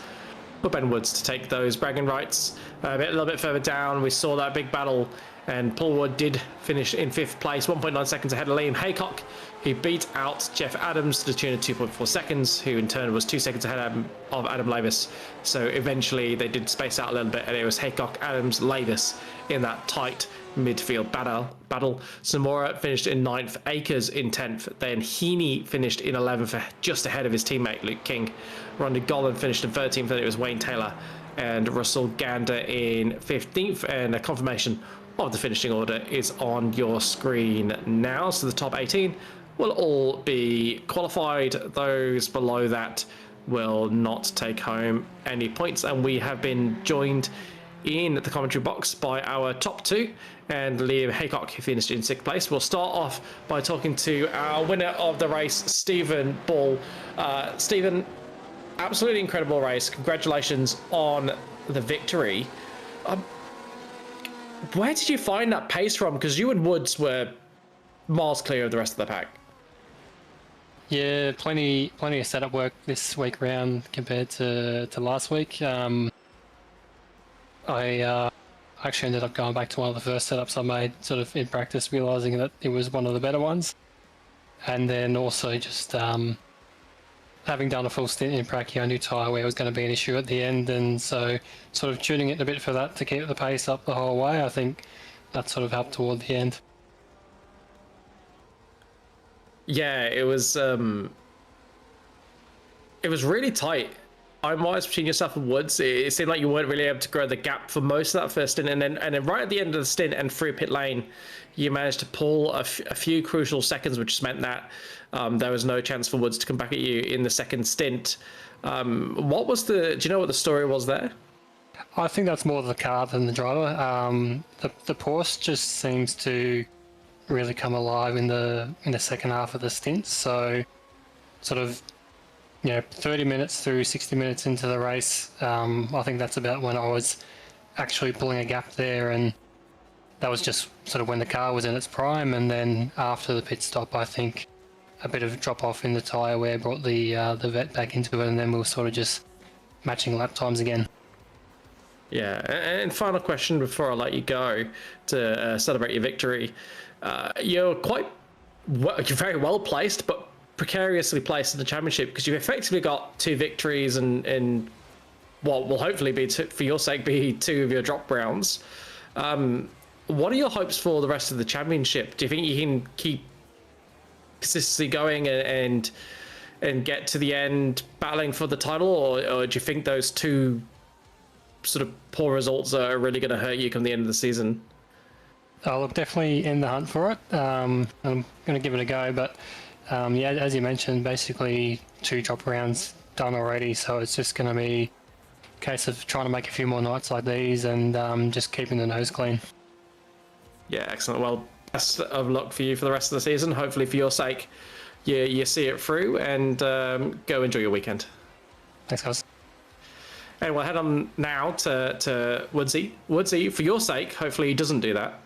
for Ben Woods to take those bragging rights. A little bit further down, we saw that big battle And Paul Wood did finish in 5th place, 1.9 seconds ahead of Liam Haycock, who beat out Jeff Adams to the tune of 2.4 seconds, who in turn was 2 seconds ahead of Adam Lavis. So eventually they did space out a little bit, and it was Haycock, Adams, Lavis in that tight midfield battle. Zamora finished in 9th, Akers in 10th, then Heaney finished in 11th, just ahead of his teammate Luke King. Ronnie Gollan finished in 13th, then it was Wayne Taylor and Russell Gander in 15th, and a confirmation of the finishing order is on your screen now. So the top 18 will all be qualified. Those below that will not take home any points, and we have been joined in the commentary box by our top 2, and Liam Haycock, who finished in 6th place. We'll start off by talking to our winner of the race, Stephen Bull. Stephen, absolutely incredible race. Congratulations on the victory. Where did you find that pace from? Because you and Woods were miles clear of the rest of the pack. Yeah, plenty of setup work this week round compared to last week. I actually ended up going back to one of the first setups I made sort of in practice, realising that it was one of the better ones. And then also just having done a full stint in Pracky, I knew tyre wear was going to be an issue at the end, and so sort of tuning it a bit for that to keep the pace up the whole way. I think that sort of helped toward the end. Yeah, it was really tight. I'm wise between yourself and Woods. It seemed like you weren't really able to grow the gap for most of that first stint, and then right at the end of the stint and through pit lane, you managed to pull a few crucial seconds, which meant that there was no chance for Woods to come back at you in the second stint. What was do you know what the story was there? I think that's more the car than the driver. The Porsche just seems to really come alive in the second half of the stint. So, sort of, 30 minutes through 60 minutes into the race, I think that's about when I was actually pulling a gap there, and that was just sort of when the car was in its prime. And then after the pit stop, I think a bit of drop off in the tyre wear brought the vet back into it, and then we were sort of just matching lap times again. Yeah, and final question before I let you go to celebrate your victory. You're very well placed, but precariously placed in the championship, because you've effectively got 2 victories and what will hopefully be, for your sake, be 2 of your drop rounds. What are your hopes for the rest of the championship? Do you think you can keep consistency going and get to the end battling for the title, or do you think those 2 sort of poor results are really going to hurt you come the end of the season? I'll definitely in the hunt for it. I'm going to give it a go, but yeah, as you mentioned, basically 2 drop rounds done already, so it's just going to be a case of trying to make a few more nights like these and just keeping the nose clean. Yeah, excellent. Well, best of luck for you for the rest of the season. Hopefully, for your sake, you see it through, and go enjoy your weekend. Thanks, guys. And we'll head on now to Woodsy. Woodsy, for your sake, hopefully he doesn't do that.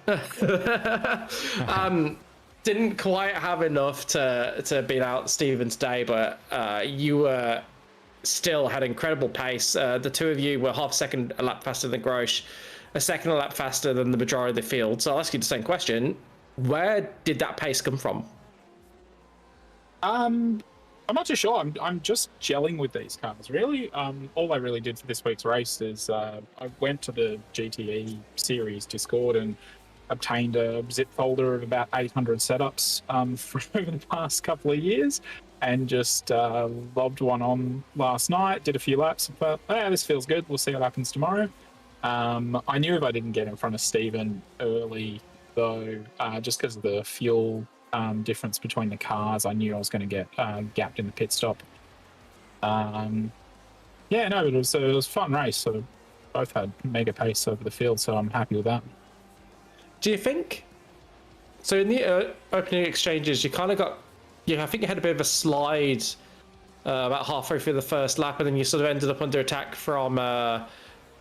Didn't quite have enough to beat out Steven today, but you still had incredible pace. The 2 of you were half a second a lap faster than Grosh, a second a lap faster than the majority of the field. So I'll ask you the same question. Where did that pace come from? I'm not too sure. I'm just gelling with these cars, really. All I really did for this week's race is I went to the GTE series Discord and obtained a zip folder of about 800 setups for over the past couple of years, and just lobbed one on last night, did a few laps, but this feels good. We'll see what happens tomorrow. I knew if I didn't get in front of Steven early, though, just because of the fuel difference between the cars, I knew I was going to get gapped in the pit stop. But it was a fun race. So both had mega pace over the field, so I'm happy with that. Do you think? So in the opening exchanges, you kind of got, I think you had a bit of a slide about halfway through the first lap, and then you sort of ended up under attack from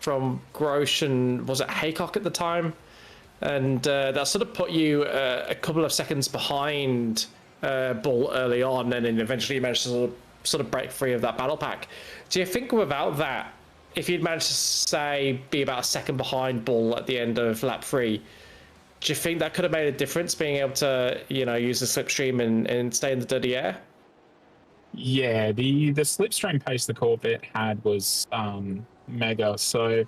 Grosh and was it Haycock at the time? And that sort of put you a couple of seconds behind Bull early on, and then eventually you managed to sort of break free of that battle pack. Do you think without that, if you'd managed to, say, be about a second behind Bull at the end of lap 3, Do you think that could have made a difference, being able to, use the slipstream and stay in the dirty air? Yeah, the slipstream pace the Corvette had was mega. So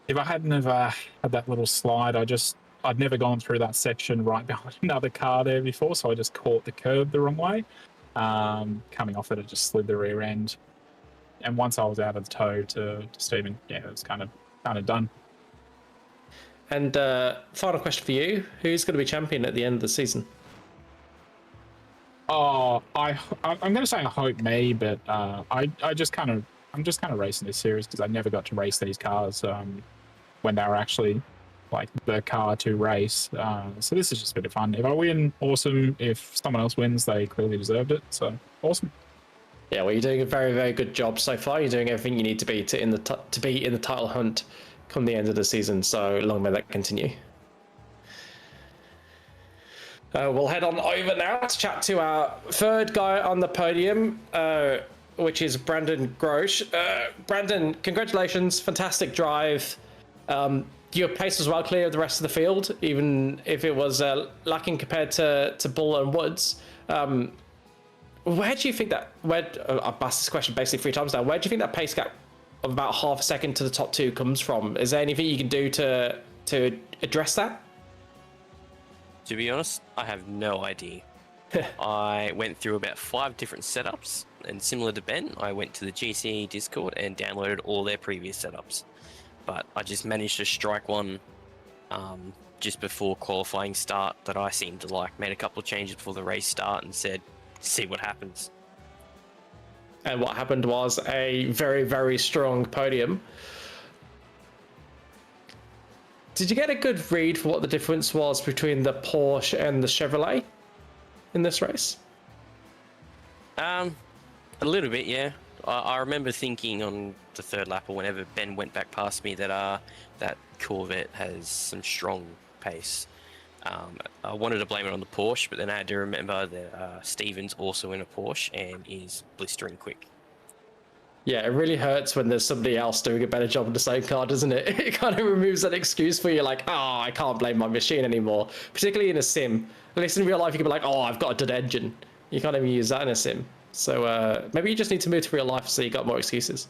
if I hadn't have had that little slide, I'd never gone through that section right behind another car there before, so I just caught the curb the wrong way. Coming off it, I just slid the rear end, and once I was out of the toe to Stephen, yeah, it was kind of done. And final question for you: who's going to be champion at the end of the season? Oh, I'm going to say I hope me, but I'm just kind of racing this series because I never got to race these cars when they were actually like the car to race. So this is just a bit of fun. If I win, awesome. If someone else wins, they clearly deserved it. So awesome. Yeah, well, you're doing a very, very good job so far. You're doing everything you need to be to be in the title hunt come the end of the season. So long may that continue. We'll head on over now to chat to our third guy on the podium, which is Brandon Grosh. Brandon, congratulations, fantastic drive. Your pace was well clear of the rest of the field, even if it was lacking compared to Bull and Woods. Where do you think that, I've asked this question basically 3 times now, where do you think that pace gap of about half a second to the top 2 comes from? Is there anything you can do to address that? To be honest, I have no idea. I went through about 5 different setups, and similar to Ben, I went to the GTE Discord and downloaded all their previous setups. But I just managed to strike one just before qualifying start that I seemed to like. Made a couple of changes before the race start and said, see what happens. And what happened was a very, very strong podium. Did you get a good read for what the difference was between the Porsche and the Chevrolet in this race? A little bit, yeah. I remember thinking on the 3rd lap or whenever Ben went back past me that that Corvette has some strong pace. I wanted to blame it on the Porsche, but then I had to remember that Steven's also in a Porsche and is blistering quick. Yeah, it really hurts when there's somebody else doing a better job in the same car, doesn't it? It kind of removes that excuse for you, like, oh, I can't blame my machine anymore. Particularly in a sim. At least in real life, you can be like, oh, I've got a dead engine. You can't even use that in a sim. So maybe you just need to move to real life so you got more excuses.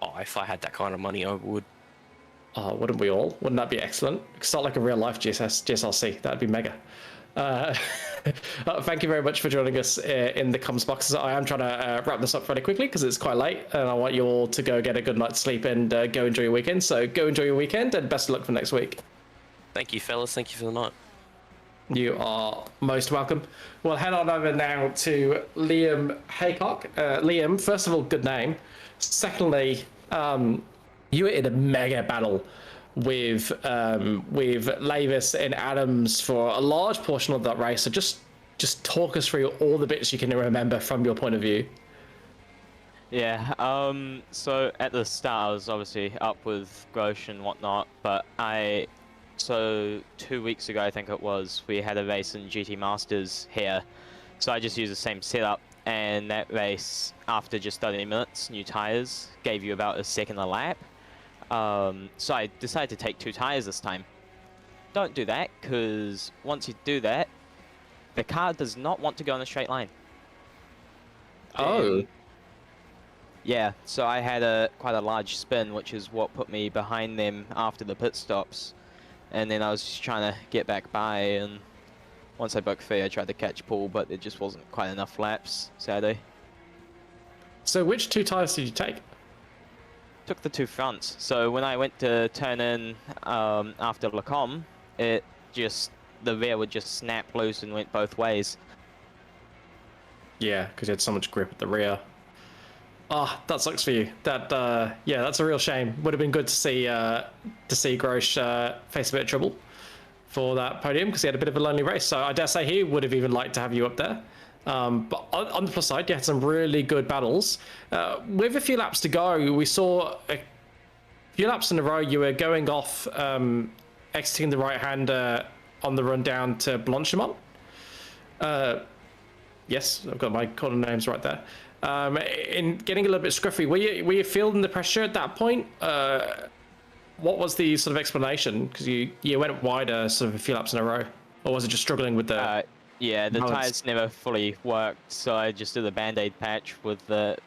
Oh, if I had that kind of money, I would. Oh, wouldn't we all? Wouldn't that be excellent? Start like a real life GSRC. That'd be mega. Thank you very much for joining us in the comms boxes. I am trying to wrap this up fairly quickly because it's quite late and I want you all to go get a good night's sleep and go enjoy your weekend. So go enjoy your weekend and best of luck for next week. Thank you, fellas. Thank you for the night. You are most welcome. We'll head on over now to Liam Haycock. Liam, first of all, good name. Secondly, you were in a mega battle with Lavis and Adams for a large portion of that race. So just talk us through all the bits you can remember from your point of view. Yeah, so at the start I was obviously up with Grosh and whatnot, but so 2 weeks ago I think it was, we had a race in GT Masters here, so I just used the same setup, and that race, after just 30 minutes, new tyres, gave you about a second a lap. So I decided to take 2 tyres this time. Don't do that, because once you do that, the car does not want to go in a straight line. Oh. Yeah, so I had quite a large spin, which is what put me behind them after the pit stops. And then I was just trying to get back by, and once I broke free, I tried to catch Paul, but there just wasn't quite enough laps, sadly. So which 2 tyres did you take? Took the 2 fronts. So when I went to turn in after Lacombe, the rear would just snap loose and went both ways. Yeah, because you had so much grip at the rear. Ah, that sucks for you. That yeah, that's a real shame. Would have been good to see Grosh face a bit of trouble for that podium because he had a bit of a lonely race. So I dare say he would have even liked to have you up there. But on the plus side, you had some really good battles. With a few laps to go, we saw a few laps in a row. You were going off, exiting the right-hander on the run down to Blanchimont. Yes, I've got my corner names right there. In getting a little bit scruffy, were you feeling the pressure at that point? what was the sort of explanation? Because you went wider sort of a few laps in a row, or was it just struggling with the? Yeah, the balance? tires never fully worked, so I just did a band-aid patch with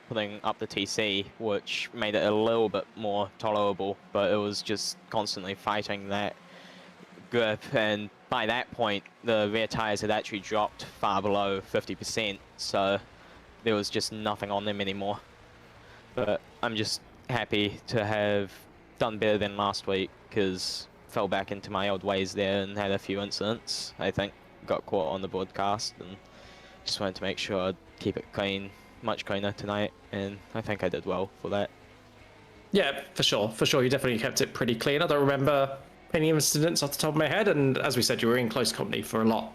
putting up the TC, which made it a little bit more tolerable, but it was just constantly fighting that grip, and by that point, the rear tires had actually dropped far below 50%, so there was just nothing on them anymore. But I'm just happy to have done better than last week, because fell back into my old ways there and had a few incidents, I think. Got caught on the broadcast, and just wanted to make sure I'd keep it clean, much cleaner tonight, and I think I did well for that. Yeah, for sure. You definitely kept it pretty clean. I don't remember any incidents off the top of my head, and as we said, you were in close company for a lot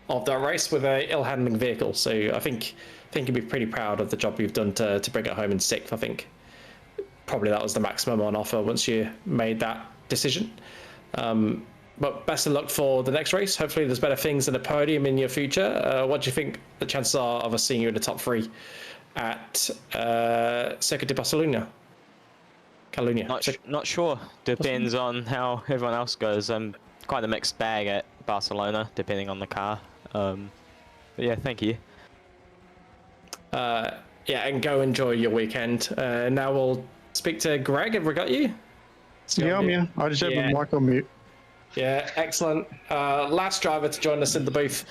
of that race with a ill-handling vehicle. So I think you'd be pretty proud of the job you've done to bring it home in sixth. I think probably that was the maximum on offer once you made that decision. But best of luck for the next race. Hopefully there's better things than a podium in your future. What do you think the chances are of us seeing you in the top 3 at Circuit de Barcelona? Not sure. Depends on how everyone else goes. I'm quite a mixed bag at Barcelona, depending on the car. But yeah, thank you. Yeah, and go enjoy your weekend. Now we'll speak to Greg. Have we got you? Yeah, I'm here. I just have the mic on mute. Yeah, excellent. Last driver to join us in the booth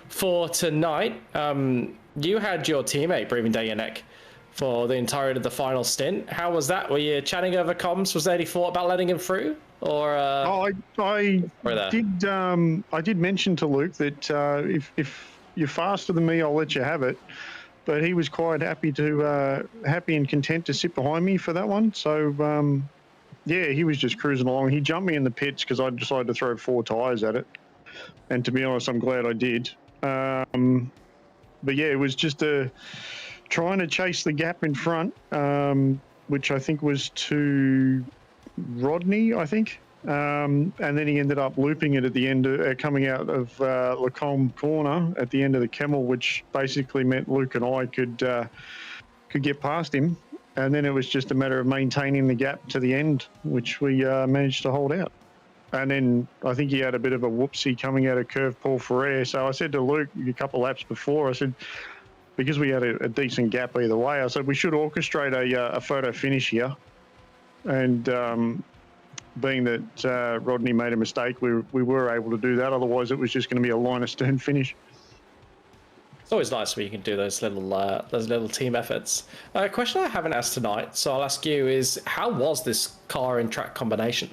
for tonight. You had your teammate breathing down your neck for the entirety of the final stint. How was that? Were you chatting over comms? Was there any thought about letting him through? Or I did mention to Luke that if you're faster than me, I'll let you have it. But he was quite happy and content to sit behind me for that one. So yeah, he was just cruising along. He jumped me in the pits because I decided to throw 4 tyres at it. And to be honest, I'm glad I did. But yeah, it was just trying to chase the gap in front, which I think was to Rodney, I think. And then he ended up looping it at the end, coming out of Lacombe corner at the end of the Kemmel, which basically meant Luke and I could get past him. And then it was just a matter of maintaining the gap to the end, which we managed to hold out. And then I think he had a bit of a whoopsie coming out of Curve Paul Ferrer. So I said to Luke a couple laps before, I said, because we had a decent gap either way, I said we should orchestrate a photo finish here. And being that Rodney made a mistake, we were able to do that. Otherwise, it was just going to be a line of stern finish. it's always nice when you can do those little team efforts. A question I haven't asked tonight, so I'll ask you, is how was this car and track combination?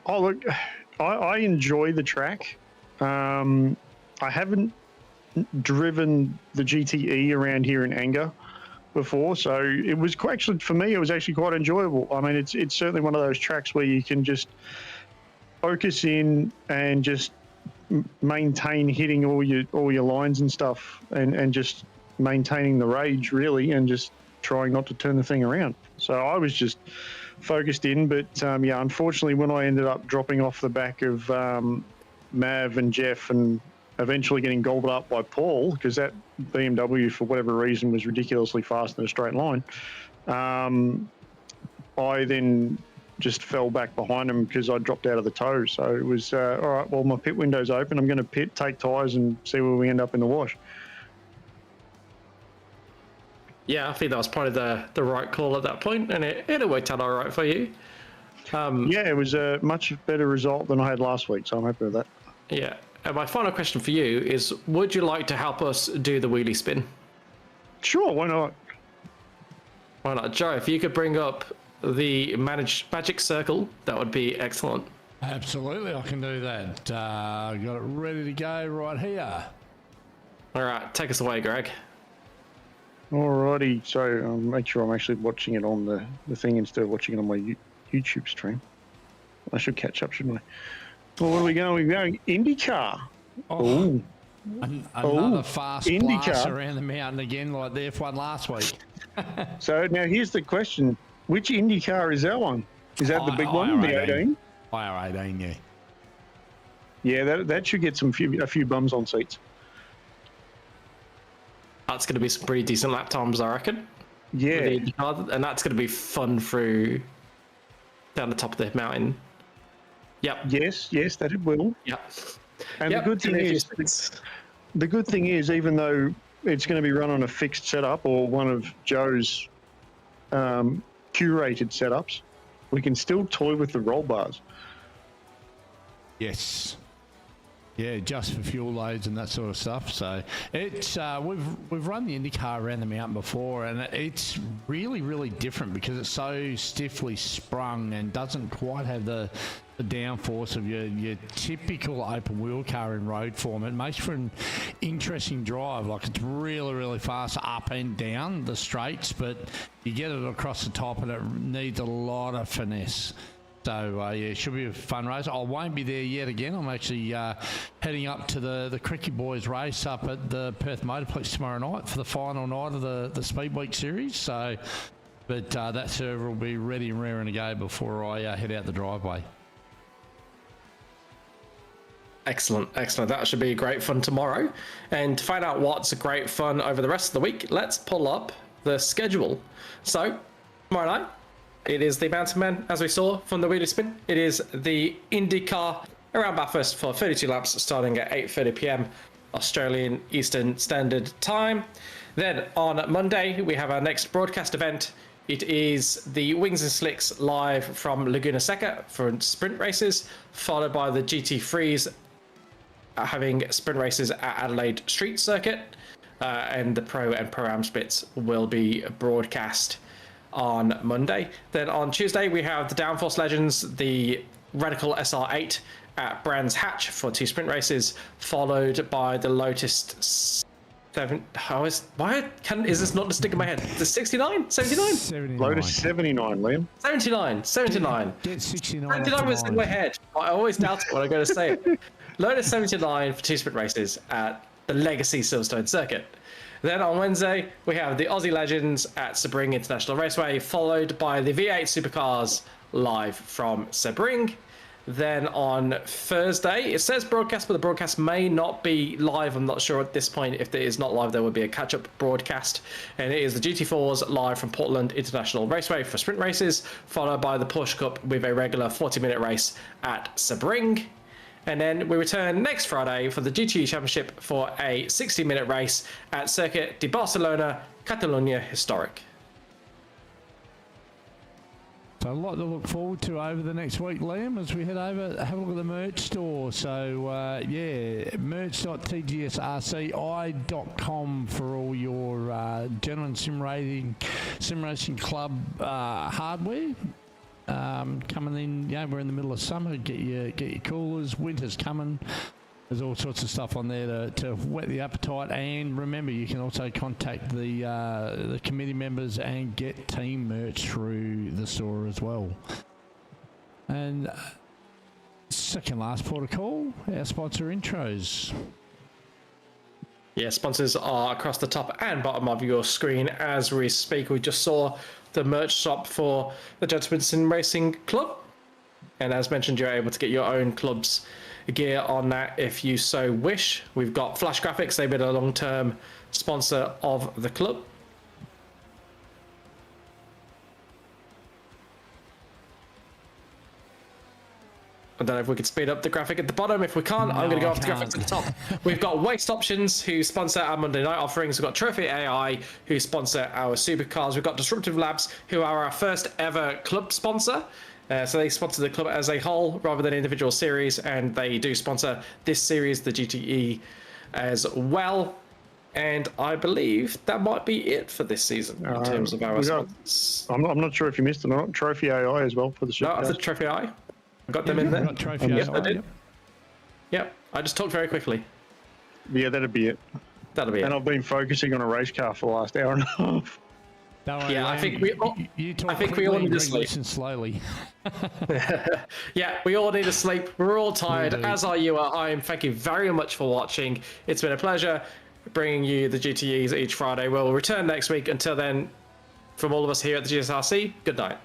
Oh, look, I enjoy the track. I haven't driven the GTE around here in Anger before, so it was actually, for me, it was actually quite enjoyable. I mean, it's certainly one of those tracks where you can just focus in and just maintain hitting all your lines and stuff, and just maintaining the rage really, and just trying not to turn the thing around. So I was just focused in, but yeah, unfortunately, when I ended up dropping off the back of Mav and Jeff, and eventually getting gobbled up by Paul, because that BMW, for whatever reason, was ridiculously fast in a straight line, I then just fell back behind him because I dropped out of the tow. So it was, all right, well, my pit window's open. I'm going to pit, take tyres, and see where we end up in the wash. Yeah, I think that was probably the right call at that point, and it worked out all right for you. Yeah, it was a much better result than I had last week, so I'm happy with that. Yeah. And my final question for you is, would you like to help us do the wheelie spin? Sure, why not? Why not? Joe, if you could bring up the magic circle, that would be excellent. Absolutely, I can do that. Got it ready to go right here. All right, take us away, Greg. Alrighty, so make sure I'm actually watching it on the thing instead of watching it on my YouTube stream. I should catch up, shouldn't I? Well, what are we going? We're going IndyCar. Oh, another fast IndyCar. blast around the mountain again, like the F1 last week. So now here's the question: which IndyCar is that one? Is that the big one, the 18? IR18, yeah. Yeah, that should get a few bums on seats. That's going to be some pretty decent lap times, I reckon. Yeah, And that's going to be fun through down the top of the mountain. Yep. Yes, that it will. Yep. And Yep, the good thing is, even though it's going to be run on a fixed setup or one of Joe's curated setups, we can still toy with the roll bars. Yes. Yeah, just for fuel loads and that sort of stuff. So it's we've run the IndyCar around the mountain before, and it's really, really different because it's so stiffly sprung and doesn't quite have the downforce of your typical open wheel car in road form. It makes for an interesting drive. Like, it's really, really fast up and down the straights, but you get it across the top and it needs a lot of finesse. So, yeah, it should be a fun race. I won't be there yet again. I'm actually heading up to the Cricket Boys race up at the Perth Motorplex tomorrow night for the final night of the Speed Week series. So, but that server will be ready and raring to go before I head out the driveway. Excellent. That should be great fun tomorrow. And to find out what's great fun over the rest of the week, let's pull up the schedule. So, tomorrow night, it is the MtnMen, as we saw from the wheelie spin. It is the IndyCar around Bathurst for 32 laps, starting at 8:30 p.m. Australian Eastern Standard Time. Then on Monday, we have our next broadcast event. It is the Wings and Slicks live from Laguna Seca for sprint races, followed by the GT Freeze having sprint races at Adelaide Street Circuit, and the Pro and Pro-Am splits will be broadcast on Monday. Then on Tuesday, we have the Downforce Legends, the Radical SR8 at Brands Hatch for 2 sprint races, followed by the Lotus 7. Is this not the stick in my head? The 69? 79? 79. Lotus 79, Liam. 79. Get 69. 79 was in my head. I always doubt it when I go to say it. Lotus 79 for 2 sprint races at the Legacy Silverstone Circuit. Then on Wednesday, we have the Aussie Legends at Sebring International Raceway, followed by the V8 Supercars live from Sebring. Then on Thursday, it says broadcast, but the broadcast may not be live. I'm not sure at this point. If it is not live, there will be a catch-up broadcast. And it is the GT4s live from Portland International Raceway for sprint races, followed by the Porsche Cup with a regular 40-minute race at Sebring. And then we return next Friday for the GTE Championship for a 60-minute race at Circuit de Barcelona, Catalunya Historic. So a lot to look forward to over the next week, Liam, as we head over, have a look at the merch store. So, yeah, merch.tgsrc.inc for all your Gentleman Sim Racing Club hardware. Coming in, yeah, we're in the middle of summer. Get your coolers. Winter's coming. There's all sorts of stuff on there to whet the appetite. And remember, you can also contact the committee members and get team merch through the store as well. And second last port of call, our sponsor intros. Yeah, sponsors are across the top and bottom of your screen as we speak. We just saw the merch shop for the Gentleman Sim Racing Club. And as mentioned, you're able to get your own club's gear on that if you so wish. We've got Flash Graphics. They've been a long-term sponsor of the club. I don't know if we could speed up the graphic at the bottom. If we can't, I'm going to go off the graphics at the top. We've got Waste Options, who sponsor our Monday night offerings. We've got Trophy AI, who sponsor our supercars. We've got Disruptive Labs, who are our first ever club sponsor. So they sponsor the club as a whole rather than individual series, and they do sponsor this series, the GTE, as well. And I believe that might be it for this season in terms of our sponsors. I'm not sure if you missed it or not. Trophy AI as well for the show. No, I said Trophy AI. I got them in there. Got Trophy AI, I did. Yep, I just talked very quickly. Yeah, that'd be it. That'll be it. And I've been focusing on a race car for the last hour and a half. Don't worry, Yeah, I Liam, think we all, you talk I think we quickly all and need to Greg sleep. listen slowly. Yeah, we all need to sleep. We're all tired, We do. as are you at home. Thank you very much for watching. It's been a pleasure bringing you the GTEs each Friday. We'll return next week. Until then, from all of us here at the GSRC, good night.